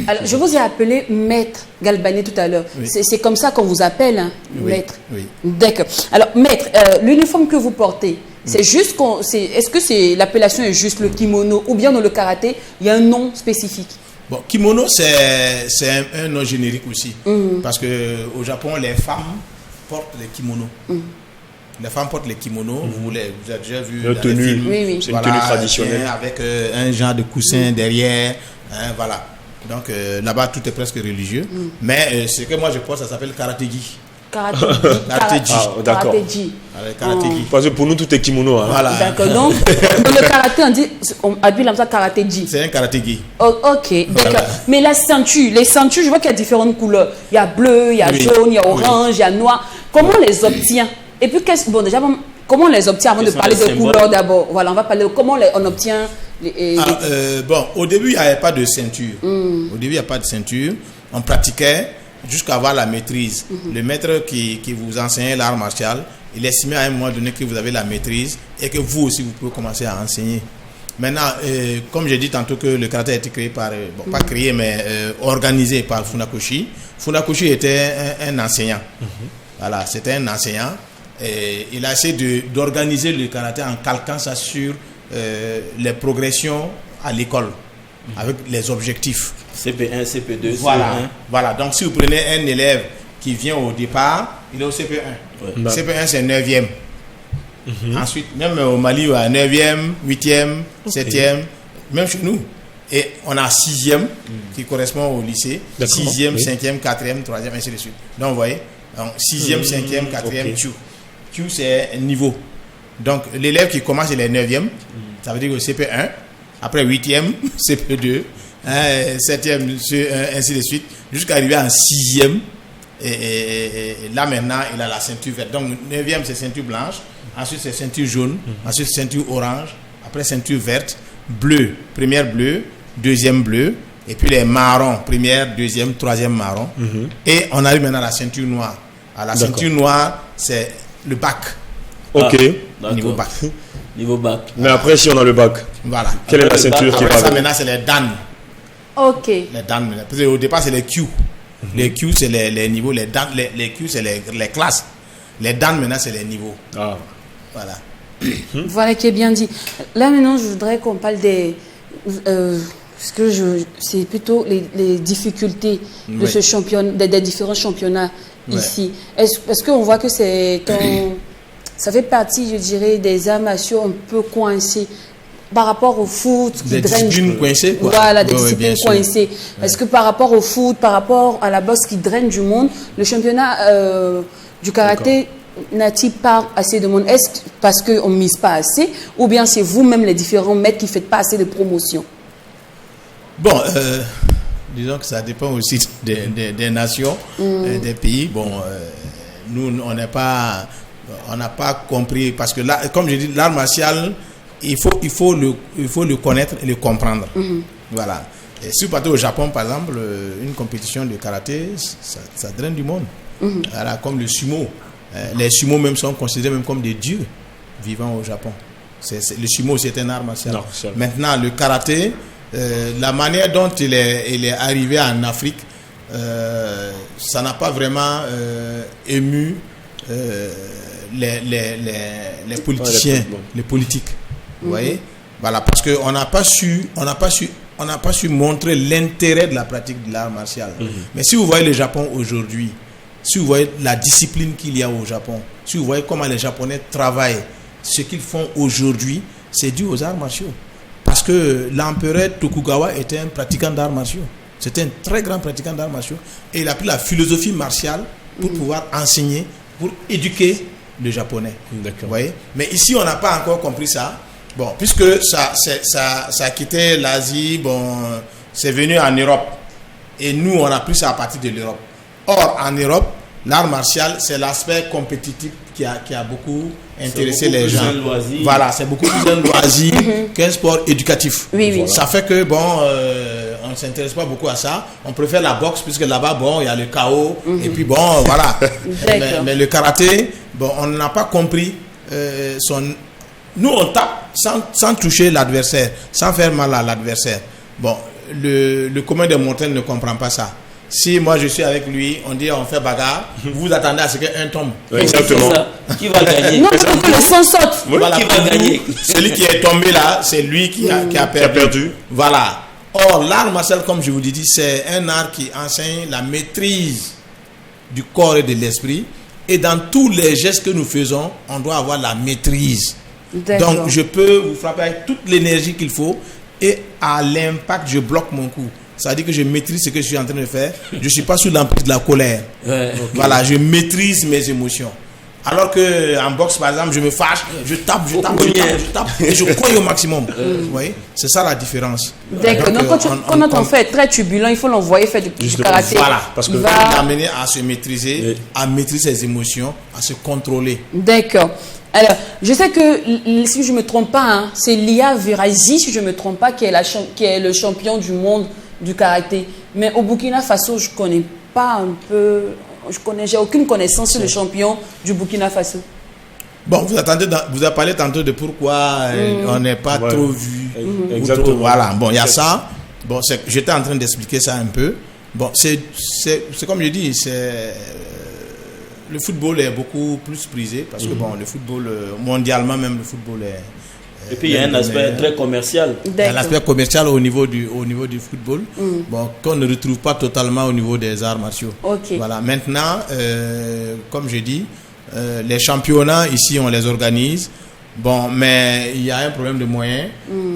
Alors, je vous ai appelé Maître Galbani tout à l'heure. Oui. C'est comme ça qu'on vous appelle, hein, Maître. Oui. D'accord. Alors, Maître, l'uniforme que vous portez, c'est juste est-ce que l'appellation est juste le kimono ou bien dans le karaté, il y a un nom spécifique? Bon, kimono, c'est un nom générique aussi. Parce qu'au Japon, les femmes portent les kimonos. Les femmes portent les kimonos. Vous avez déjà vu la tenue. Oui. C'est une tenue traditionnelle. Avec un genre de coussin derrière. Voilà. Donc là-bas, tout est presque religieux. Mais ce que moi je porte, ça s'appelle karaté-gi. Karaté-gi. D'accord. Karaté-gi. Parce que pour nous, tout est kimono. Hein. Voilà. D'accord. Donc, dans le karaté, on appelle ça karaté-gi. C'est un karaté-gi. Oh, ok, d'accord. Voilà. Mais les ceintures, je vois qu'il y a différentes couleurs. Il y a bleu, il y a jaune, il y a orange, il y a noir. Comment on les obtient? Et puis, comment on les obtient avant de parler de couleurs d'abord? Voilà, on va parler de comment on obtient bon, au début, il n'y avait pas de ceinture. Au début, il n'y a pas de ceinture. On pratiquait jusqu'à avoir la maîtrise. Le maître qui vous enseignait l'art martial, il estimait à un moment donné que vous avez la maîtrise et que vous aussi, vous pouvez commencer à enseigner. Maintenant, comme j'ai dit tantôt que le karaté a été créé par, pas créé, mais organisé par Funakoshi. Funakoshi était un enseignant. Voilà, c'était un enseignant. Et il a essayé d'organiser le karaté en calquant ça sur les progressions à l'école, avec les objectifs. CP1, CP2, Voilà. Donc, si vous prenez un élève qui vient au départ, il est au CP1. Ouais. CP1, c'est 9e. Ensuite, même au Mali, à 9e, 8e, 7e, même chez nous. Et on a 6e qui correspond au lycée, 6e, 5e, 4e, 3e, ainsi de suite. Donc, vous voyez, 6e, 5e, 4e, Q, c'est un niveau. Donc, l'élève qui commence, il est 9e, ça veut dire que CP1, après 8e, CP2, 7e, ainsi de suite, jusqu'à arriver en 6e. Et là, maintenant, il a la ceinture verte. Donc, 9e, c'est ceinture blanche, ensuite, c'est ceinture jaune, ensuite, ceinture orange, après, ceinture verte, bleu, première bleu, deuxième bleu, et puis les marrons, première, deuxième, troisième marron. Et on arrive maintenant à la ceinture noire. À la ceinture noire, c'est le bac. Ok. Niveau bac. Niveau bac. Mais après, si on a le bac, Voilà. quelle est la ceinture qui Après va ça, avec? maintenant, c'est les Dan. Ok. Les Dan, parce qu'au départ, c'est les Q. Les Q, c'est les niveaux. Les Dan, les Q, c'est les classes. Les Dan, maintenant, c'est les niveaux. Ah. Voilà. Voilà qui est bien dit. Là maintenant, je voudrais qu'on parle des... c'est plutôt les difficultés de Oui. ce championnat, des différents championnats Ouais. ici. Est-ce qu'on voit que ça fait partie, je dirais, des arts martiaux un peu coincés par rapport au foot Des disciplines coincées, quoi. Voilà, des Ouais, ouais, disciplines bien sûr. coincées. Est-ce que par rapport au foot, par rapport à la boxe qui draine du monde, le championnat du karaté n'attire pas assez de monde? Est-ce parce qu'on ne mise pas assez, ou bien c'est vous-même les différents maîtres qui ne faites pas assez de promotion? Bon, disons que ça dépend aussi des nations, des pays. Bon, nous, on n'a pas compris, parce que là, comme je dis, l'art martial, il faut le connaître et le comprendre. Voilà. Et si vous partez au Japon, par exemple, une compétition de karaté, ça draine du monde. Voilà, comme le sumo. Les sumo même sont considérés même comme des dieux vivant au Japon. Le sumo, c'est un art martial. Non, maintenant, le karaté, la manière dont il est arrivé en Afrique, ça n'a pas vraiment ému les politiciens, les politiques. Vous voyez? Voilà, parce qu'on n'a pas su montrer l'intérêt de la pratique de l'art martial. Mais si vous voyez le Japon aujourd'hui, si vous voyez la discipline qu'il y a au Japon, si vous voyez comment les Japonais travaillent, ce qu'ils font aujourd'hui, c'est dû aux arts martiaux. Parce que l'empereur Tokugawa était un pratiquant d'arts martiaux. C'était un très grand pratiquant d'arts martiaux. Et il a pris la philosophie martiale pour pouvoir enseigner, pour éduquer le Japonais. D'accord. Vous voyez? Mais ici, on n'a pas encore compris ça. Bon, puisque ça a quitté l'Asie, bon, c'est venu en Europe. Et nous, on a pris ça à partir de l'Europe. Or, en Europe, l'art martial, c'est l'aspect compétitif qui a beaucoup intéressé les gens. Voilà, c'est beaucoup plus un loisir qu'un sport éducatif. Oui, oui. Ça fait que, bon, on ne s'intéresse pas beaucoup à ça. On préfère la boxe, puisque là-bas, bon, il y a le chaos. Et puis, bon, voilà. mais le karaté, bon, on n'a pas compris Nous, on tape sans toucher l'adversaire, sans faire mal à l'adversaire. Bon, le commun des mortels ne comprend pas ça. Si moi je suis avec lui, on dit on fait bagarre, vous attendez à ce qu'un tombe. Oui, exactement. Qui va gagner? Non, que le sang saute. Voilà, qui va gagner? Celui qui est tombé là, c'est lui qui a perdu. Voilà. Or, l'art martial, comme je vous l'ai dit, c'est un art qui enseigne la maîtrise du corps et de l'esprit. Et dans tous les gestes que nous faisons, on doit avoir la maîtrise. Donc, je peux vous frapper avec toute l'énergie qu'il faut et à l'impact, je bloque mon coup. Ça veut dire que je maîtrise ce que je suis en train de faire. Je ne suis pas sous l'emprise de la colère. Voilà, je maîtrise mes émotions. Alors qu'en boxe, par exemple, je me fâche, je tape et je cogne au maximum. Vous voyez? C'est ça la différence. D'accord. Donc, quand on fait très turbulent, il faut l'envoyer faire du karaté. Voilà, parce que l'amener à se maîtriser, à maîtriser ses émotions, à se contrôler. D'accord. Alors, je sais que, si je ne me trompe pas, hein, c'est Lia Virazi, si je ne me trompe pas, qui est le champion du monde du karaté. Mais au Burkina Faso, je ne connais pas un peu... j'ai aucune connaissance sur le champion du Burkina Faso. Bon, vous avez parlé tantôt de pourquoi on n'est pas trop vu. Exactement. Voilà, bon, il y a ça. Bon, j'étais en train d'expliquer ça un peu. Bon, c'est comme je dis, le football est beaucoup plus prisé parce que bon, le football, mondialement même, le football est... Et puis il y a un aspect très commercial. Il y a l'aspect commercial au niveau du football, bon, qu'on ne retrouve pas totalement au niveau des arts martiaux. Okay. Voilà. Maintenant, comme je dis, les championnats ici on les organise. Bon, mais il y a un problème de moyens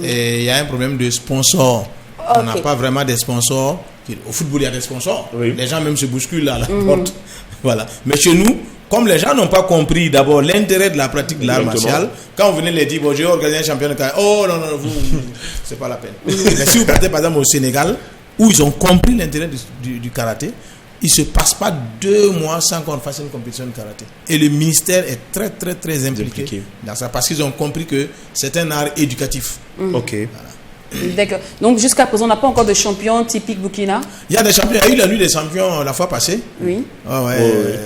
et il y a un problème de sponsors. On n'a pas vraiment des sponsors. Au football, il y a des sponsors. Oui. Les gens même se bousculent à la porte. Voilà. Mais chez nous, comme les gens n'ont pas compris d'abord l'intérêt de la pratique de l'art martial, quand vous venez les dire, bon, j'ai organisé un championnat de karaté, oh non, vous c'est pas la peine. Mais si vous partez par exemple au Sénégal, où ils ont compris l'intérêt du karaté, il ne se passe pas 2 mois sans qu'on fasse une compétition de karaté. Et le ministère est très, très, très impliqué dans ça, parce qu'ils ont compris que c'est un art éducatif. Ok. Voilà. D'accord. Donc jusqu'à présent, on n'a pas encore de champion typique Burkina? Il y a des champions. Il y a eu la nuit des champions la fois passée. Oui. Oh, ouais.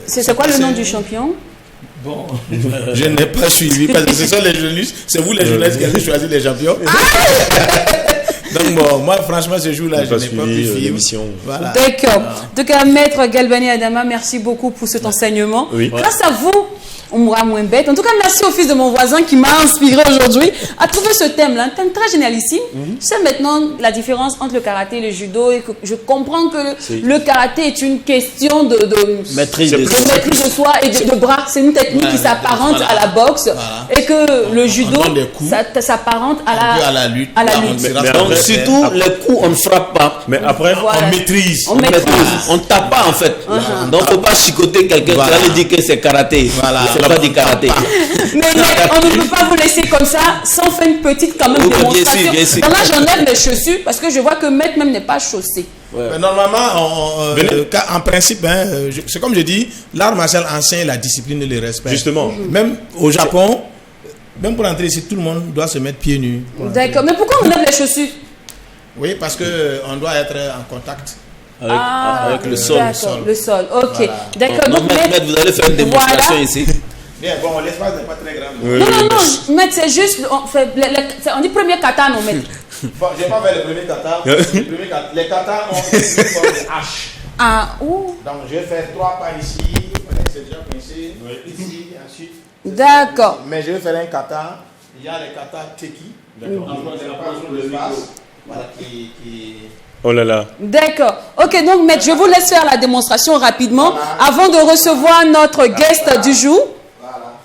C'est quoi le nom du champion? Bon, je n'ai pas suivi parce que ce sont les journalistes, c'est vous les journalistes qui avez choisi les champions. Donc bon, moi franchement ce jour-là, je n'ai pas pu suivre l'émission. Voilà. D'accord. En tout cas, Maître Galbani Adama, merci beaucoup pour cet enseignement. Oui. Grâce à vous, on mourra moins bête. En tout cas, merci au fils de mon voisin qui m'a inspiré aujourd'hui à trouver ce thème-là, un thème très génialissime. Je sais maintenant la différence entre le karaté et le judo et que je comprends que le karaté est une question de maîtrise de soi et de bras. C'est une technique qui s'apparente à la boxe et que le judo s'apparente à la lutte. Donc surtout les coups, on ne frappe pas. Mais après, Voilà. On maîtrise. On ne tape pas en fait. Donc il ne faut pas chicoter quelqu'un qui va lui dire que c'est karaté. Voilà. C'est pas du karaté. Mais on ne peut pas vous laisser comme ça sans faire une petite quand même Oui, démonstration. bien sûr. Donc là, j'enlève les chaussures parce que je vois que Maître même n'est pas chaussé. Mais normalement, en principe, c'est comme je dis, l'art martial enseigne la discipline et le respect. justement, Même au Japon, même pour entrer ici, tout le monde doit se mettre pieds nus. D'accord. Mais pourquoi on enlève les chaussures? Oui, parce qu'on doit être en contact. Avec le sol. D'accord, le sol. Ok. Voilà. D'accord. Donc, maître, vous allez faire une démonstration Voilà. ici. Bien, bon, l'espace n'est pas très grand. Non, Maître, c'est juste. On dit premier kata, non, Maître. Bon, je vais pas faire le premier kata. Les katas ont une forme de hache. Ah, ouh. Donc, je vais faire 3 pas ici. C'est déjà coincé. Ici, ensuite. D'accord. Mais je vais faire un kata. Il y a les katas teki. D'accord. Voilà, qui... oh là là. D'accord. Ok, donc, Maître, je vous laisse faire la démonstration rapidement avant de recevoir notre guest du jour. Voilà.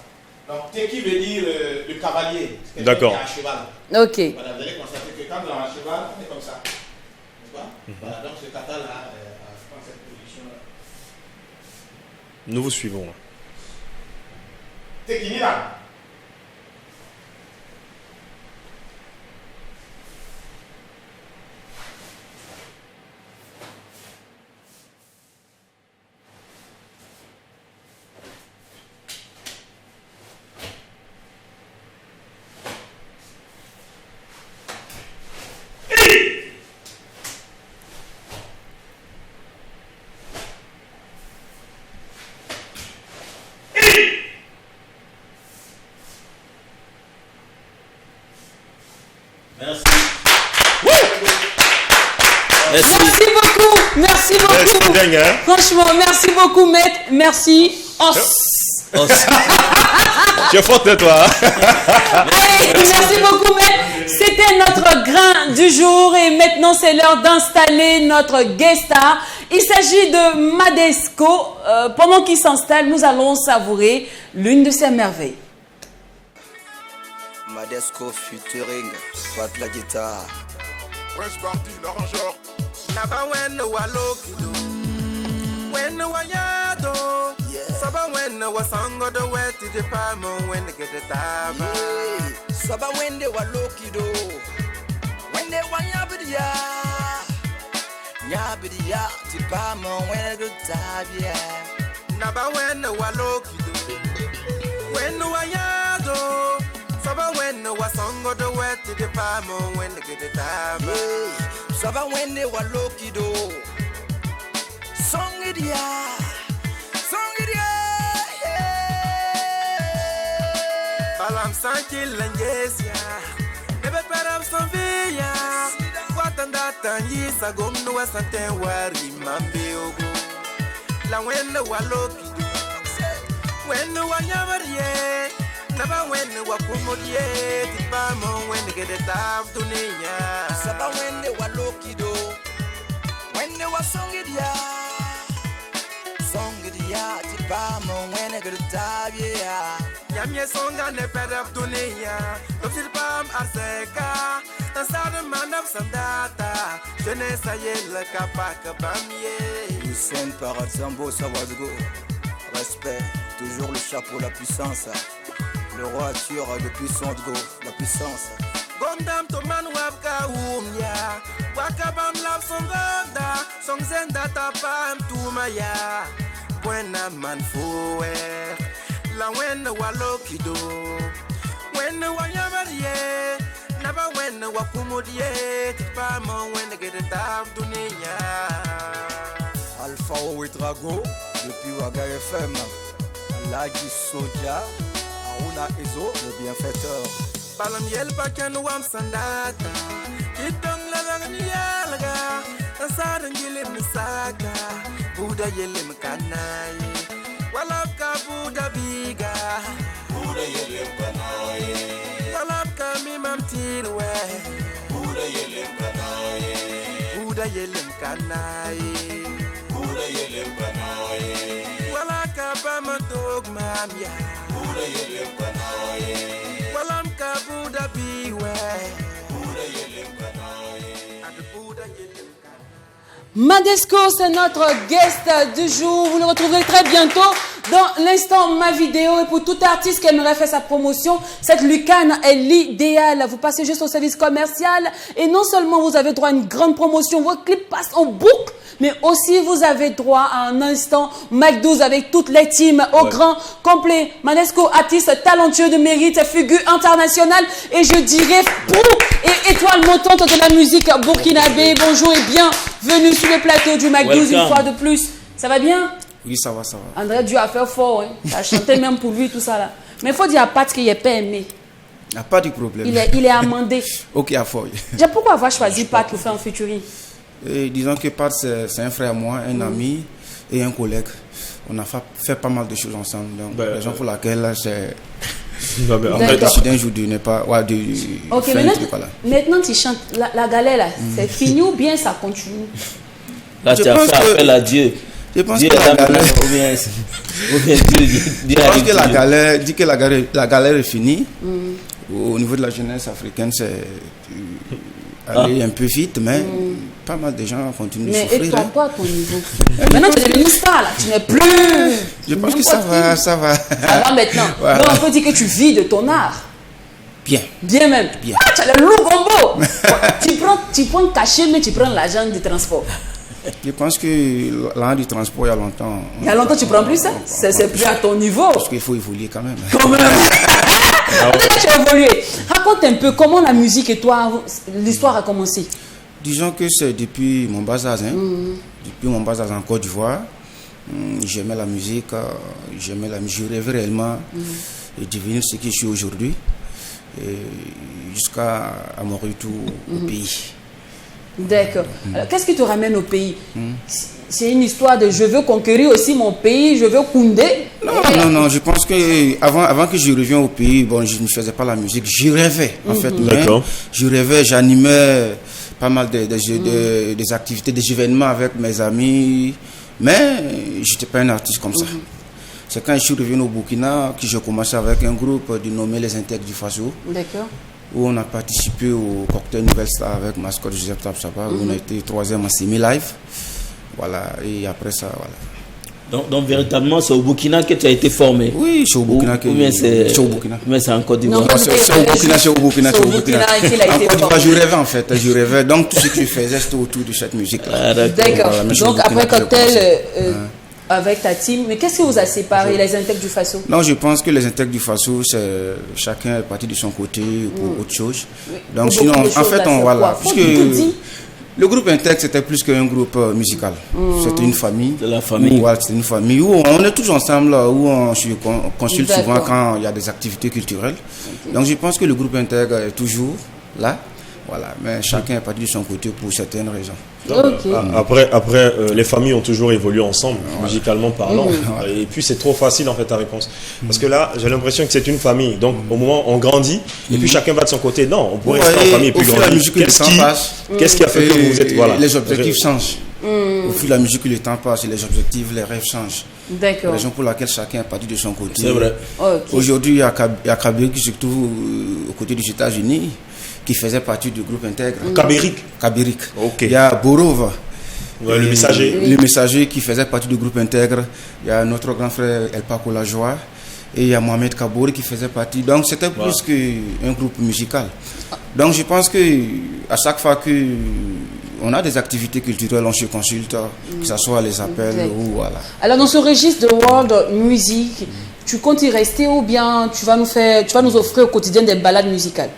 Donc, teki veut dire le cavalier. D'accord. Qui est à cheval. Ok. Voilà, vous allez constater que quand on est à cheval, on est comme ça. N'est-ce pas? Voilà, donc ce kata-là, prend cette position-là. Nous vous suivons. Teki là. Merci. Merci beaucoup. Merci beaucoup. C'est dingue, hein? Franchement, merci beaucoup, Maître. Merci. Tu es forte, hein, toi. Allez, merci beaucoup, Maître. C'était notre grain du jour et maintenant c'est l'heure d'installer notre guest star. Il s'agit de Madesco. Pendant qu'il s'installe, nous allons savourer l'une de ses merveilles. Madesco featuring Pat la guitare. Fresh party, l'arrangeur. Naba when no walokido. When no wayado. Saba when no wasango the wet to the palm when they get the taba. Saba when they walokido. When they wanyabidia. Nyabidia to palm when they get tabia. Naba when no walokido. When no wayado. Saba when no wasango the wet to the palm when they get the taba. Saba when they walokido. Song it ya. Song it ya. Balam sanki langesia. Nebe peram sanvia. Watanda tanyi sagom no wasante wari mambe ogo. La when the walokido. When the wanyamarie. Naba when the wakumodie. Tipamo when they get the tap to niya. Saba when they walokido. When they was song it ya. Song it ya. Tipamo when they get the tap ya. Yamye songa ne pedap dunia. Topsil pam arseka. Tansade manap sandata. Jeunesse aye le kapak bamye. Hussein Parat Sambo Sawadgo. Respect, toujours le chapeau, la puissance. Le roi assure de puissance go, la puissance. Gondam to man wabka umya. Wakabam lap songonda. Songzenda tapam tumaya. Buena man fuer. La when walokido. When wanyamarie. Naba when wakumodie. Tipamo when get the tap dunia. Alpha et Drago, depuis Waga FM. Lagi Soja, Aruna Ezo, le bienfaiteur. Balam yel bakan wam sandata, kitong lalang yalga, asarang yilim saga, Buddha yelim kanai, walapka Buddha biga, Buddha yelim kanai, walapka mimam tirwe, Buddha yelim kanai, Buddha yelim kanai, Buddha yelim kanai, walaka bamatog mamya, Buddha yelim kanai, walamka Buddha biwe, Buddha yelim kanai. Buddha yelim kanai. Madesco, c'est notre guest du jour. Vous le retrouverez très bientôt dans l'instant ma vidéo. Et pour tout artiste qui aimerait faire sa promotion, cette lucane est l'idéal. Vous passez juste au service commercial et non seulement vous avez droit à une grande promotion, votre clip passe en boucle, mais aussi vous avez droit à un instant McDo avec toutes les teams au grand complet. Madesco, artiste talentueux de mérite, figure internationale et je dirais et étoile montante de la musique burkinabé. Bonjour et bienvenue sur le plateau du McDo une fois de plus. Ça va bien? Oui, ça va, ça va. André, Dieu a fait fort. Hein. Tu as chanté même pour lui, tout ça là. Mais il faut dire à Pat qu'il n'est pas aimé. Il n'y a pas de problème. Il est amendé. Ok, à fort. Pourquoi avoir choisi Pat pour faire un featuring? Disons que Pat, c'est un frère à moi, un ami et un collègue. On a fait pas mal de choses ensemble. Donc, la raison pour laquelle c'est... On a décidé un jour de ne pas... Ouais, de ok, maintenant tu chantes. La galère là, c'est fini ou bien ça continue? Là, tu as fait appel à Dieu. Je pense que la galère... la galère est finie. Au niveau de la jeunesse africaine, c'est aller un peu vite, mais pas mal de gens continuent de souffrir. Mais et toi, ton niveau? Maintenant, tu es devenu star, là. Tu n'es plus... Je pense que ça va. Ça va maintenant. Voilà. Donc, on peut dire que tu vis de ton art. Bien. Bien même. Bien. Ah, tu as le lourd gombo. tu prends cachet, mais tu prends l'argent du transport. Je pense que l'argent du transport, il y a longtemps... Il y a longtemps, tu prends plus ça? C'est plus à ton niveau. Parce qu'il faut évoluer quand même. Quand même. Tu as évolué. Raconte un peu comment la musique et toi, l'histoire a commencé. Disons que c'est depuis mon bas âge. Depuis mon bas âge en Côte d'Ivoire. J'aimais la musique. Je rêvais réellement de devenir ce que je suis aujourd'hui. Jusqu'à mon retour au pays. D'accord. Alors, qu'est-ce qui te ramène au pays? C'est une histoire de je veux conquérir aussi mon pays, je veux counder? Non, je pense que avant que je revienne au pays, bon, je ne faisais pas la musique, je rêvais en fait. Je rêvais, j'animais pas mal des activités, des événements avec mes amis, mais je n'étais pas un artiste comme ça. C'est quand je suis revenu au Burkina que j'ai commencé avec un groupe dénommé les Intègres du Faso. D'accord. Où on a participé au cocktail Nouvelle Star avec mascotte Joseph Tapsapa, où on a été 3e en semi-live. Voilà, et après ça, voilà. Donc véritablement, c'est au Burkina que tu as été formé? Oui, c'est au Burkina. C'est au Burkina. Mais c'est en Côte d'Ivoire. C'est au Burkina. En Côte d'Ivoire, je rêvais en fait. Je rêvais. Donc tout ce que je faisais, c'était autour de cette musique-là. D'accord. Donc après cocktail... avec ta team, mais qu'est-ce qui vous a séparé, les Intègres du Faso? Non, je pense que les Intègres du Faso, c'est chacun est parti de son côté pour autre chose. Donc sinon, en fait, voilà, puisque le groupe Intègre, c'était plus qu'un groupe musical. C'était une famille. C'est la famille. Voilà, c'était une famille où on est tous ensemble, où on se consulte souvent quand il y a des activités culturelles. Donc je pense que le groupe Intègre est toujours là. Voilà, mais chacun est parti de son côté pour certaines raisons. Après, les familles ont toujours évolué ensemble, musicalement parlant. Et puis c'est trop facile en fait ta réponse. Parce que là, j'ai l'impression que c'est une famille. Donc au moment où on grandit, et puis chacun va de son côté. Non, on pourrait rester en famille et puis grandir. Qu'est-ce qui a fait que vous êtes... Voilà. Les objectifs changent. Au fil de la musique, le temps passe, les objectifs, les rêves changent. D'accord. Raison pour laquelle chacun est parti de son côté. C'est vrai. Aujourd'hui, il y a Kabir qui se trouve aux côtés des États-Unis, qui faisait partie du groupe Intègre. Kabirik. Okay. Il y a Borov, le messager. Le messager qui faisait partie du groupe Intègre. Il y a notre grand frère El Paco La Joie. Et il y a Mohamed Kabouri qui faisait partie. Donc c'était plus qu'un groupe musical. Donc je pense que à chaque fois que on a des activités culturelles, on se consulte, que ce soit les appels ou voilà. Alors dans ce registre de world music, tu comptes y rester ou bien tu vas nous offrir au quotidien des balades musicales?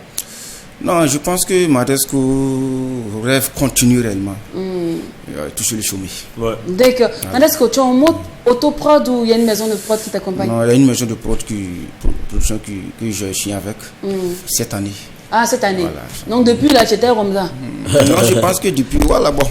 Non, je pense que Madesco rêve continuellement. toucher le chômage. Ouais. D'accord. Est-ce que tu as un mot autoprod ou il y a une maison de prod qui t'accompagne? Non, il y a une maison de production que je suis avec cette année. Ah, cette année. Voilà. Donc depuis là, tu étais Romza. Non, je pense que depuis, voilà, bon,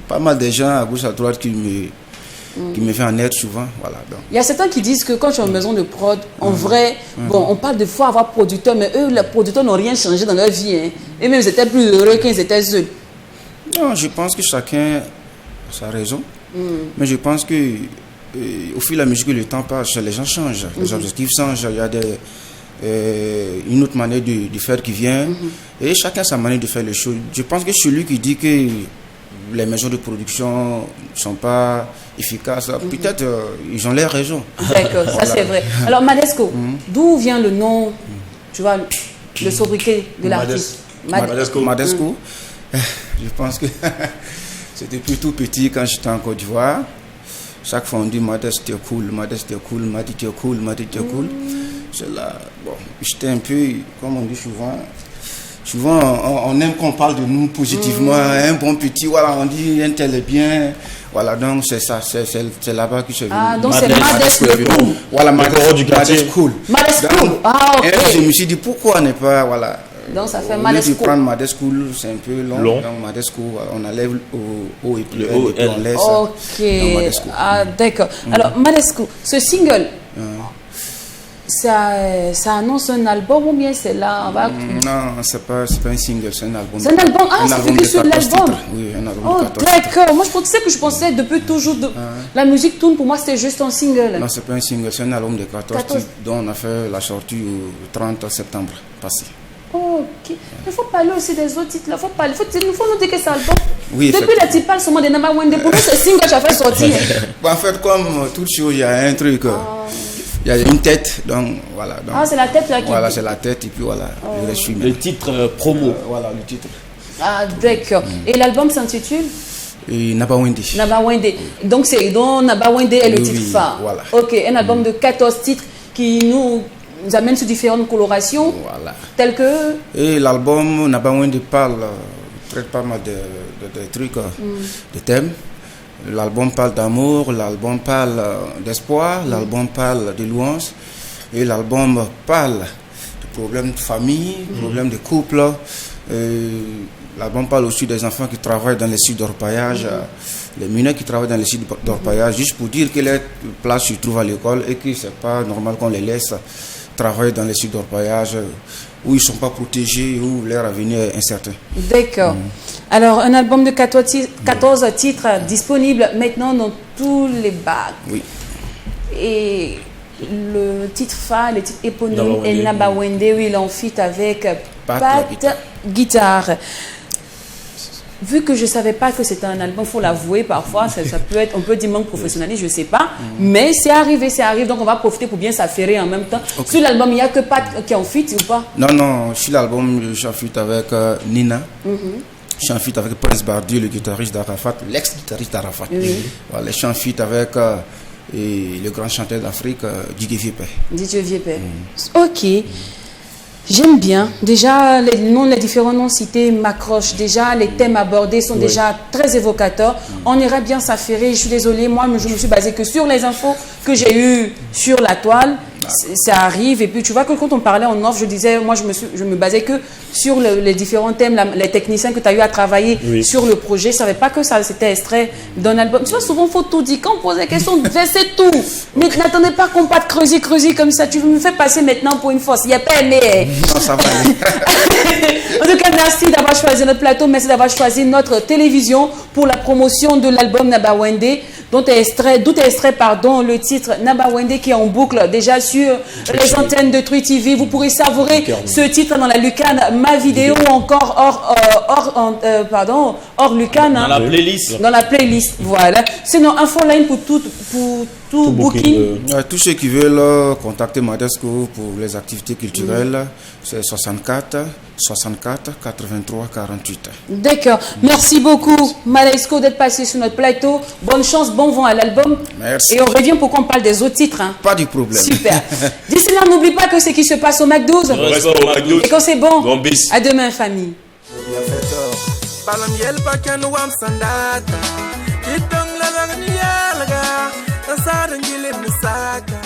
pas mal de gens à gauche à droite qui me fait en aide souvent. Voilà, donc. Il y a certains qui disent que quand tu es en maison de prod, en vrai, bon, on parle de fois avoir producteur, mais eux, les producteurs n'ont rien changé dans leur vie. Hein. Et même ils étaient plus heureux qu'ils étaient seuls. Non, je pense que chacun a sa raison. Mais je pense que au fil de la musique, le temps passe, les gens changent, les objectifs changent, il y a une autre manière de faire qui vient. Et chacun a sa manière de faire les choses. Je pense que celui qui dit que les maisons de production ne sont pas efficaces, peut-être ils ont l'air raison. D'accord, ça c'est vrai. Alors Madesco, d'où vient le nom, tu vois, le sobriquet de l'artiste? Madesco. Je pense que c'était plus tout petit quand j'étais en Côte d'Ivoire. Chaque fois on dit Madesco t'es cool, Madesco t'es cool, Madi t'es cool, Madi t'es cool. C'est là, bon, j'étais un peu, comme on dit souvent on aime qu'on parle de nous positivement, un bon petit, voilà, on dit un tel est bien, voilà, donc c'est ça, c'est là-bas que je suis venu. Ah, donc c'est Madesco cool. Voilà, Madesco cool. Madesco cool, ah ok. Et je me suis dit, pourquoi ne pas, voilà. Donc ça fait Madesco. Madesco. Prendre Madesco, c'est un peu long. Donc Madesco, on enlève au haut et puis on laisse. Ok. Ah d'accord. Alors Madesco, ce single, ça annonce un album ou bien c'est là on va... Non, c'est pas un single, c'est un album. C'est un album. Ah, ça fait que sur l'album. Oui, un album. Oh d'accord. Moi je pensais depuis toujours la musique tourne, pour moi c'était juste un single. Non, c'est pas un single, c'est un album de 14 titres dont on a fait la sortie au 30 septembre passé. Ok. Il faut parler aussi des autres titres. Il faut parler. Il faut noter que c'est album. Oui, depuis la titre parle seulement de Naba Wende. Pour nous, c'est single que j'ai fait sortir. En fait, comme toute chose, il y a un truc. Il y a une tête. Donc, voilà. Donc, c'est la tête là qui. Voilà, c'est la tête. Et puis voilà. Le titre promo. Voilà, le titre. Ah, d'accord. Et l'album s'intitule Naba Wende. Naba Wende. Donc, Naba Wende est le titre phare. Voilà. Ok, un album de 14 titres qui nous amène sur différentes colorations, telles que... Et l'album Naba Wende traite pas mal de trucs, de thèmes. L'album parle d'amour, l'album parle d'espoir, l'album parle de louange, et l'album parle de problèmes de famille, problèmes de couple. L'album parle aussi des enfants qui travaillent dans les sites d'orpaillage, les mineurs qui travaillent dans les sites d'orpaillage, juste pour dire que les places se trouvent à l'école et que c'est pas normal qu'on les laisse travailler dans les sites d'orpaillage où ils ne sont pas protégés, où leur avenir est incertain. D'accord. Alors, un album de 14 titres disponible maintenant dans tous les bacs. Oui. Et le titre phare, le titre éponyme est Naba Wende, où il en fit avec Pat Guitare. Vu que je ne savais pas que c'était un album, il faut l'avouer, parfois, ça peut être, on peut dire manque professionnalisme, je ne sais pas. Mais c'est arrivé, donc on va profiter pour bien s'affairer en même temps. Sur l'album, il n'y a que Pat qui est en feat ou pas? Non, sur l'album, je suis en feat avec Nina. Je suis en feat avec Prince Bardieu, le guitariste d'Arafat, l'ex-guitariste d'Arafat. Voilà, je suis en feat avec le grand chanteur d'Afrique, Didier Viepé. Didier Viepé. Ok. J'aime bien. Déjà, les différents noms cités m'accrochent. Déjà, les thèmes abordés sont déjà très évocateurs. On irait bien s'affairer. Je suis désolée, moi, je me suis basée que sur les infos que j'ai eues sur la toile. Ça arrive. Et puis, tu vois que quand on parlait en off, je disais, moi, je me basais que sur les différents thèmes, les techniciens que tu as eu à travailler sur le projet. Je ne savais pas que ça c'était extrait d'un album. Tu vois, souvent, il faut tout dire. Quand on pose des questions, c'est tout. Mais n'attendez pas qu'on parte creuser comme ça. Tu me fais passer maintenant pour une force. Il n'y a pas aimé. Non, ça va aller. En tout cas, merci d'avoir choisi notre plateau. Merci d'avoir choisi notre télévision pour la promotion de l'album Naba Wende, d'où est extrait le titre Naba Wende qui est en boucle déjà sur les antennes de True TV. Vous pourrez savourer ce titre dans la Lucane, ma vidéo ou encore hors Lucane. Dans la playlist. Dans la playlist, voilà. Sinon, infoline pour tout booking. Tous ceux qui veulent contacter Madesco pour les activités culturelles, c'est 64 83 48. D'accord. Merci beaucoup, Madesco, d'être passé sur notre plateau. Bonne chance, bon vent à l'album. Merci. Et on revient pour qu'on parle des autres titres. Pas de problème. Super. D'ici là, n'oublie pas que c'est qui se passe au McDo. On reste au McDo. Et quand c'est bon, Bon bis. à demain, famille. Bienfaiteur. balam yel pa ken wam sandata kitong la la ni yalga asar ngile misaka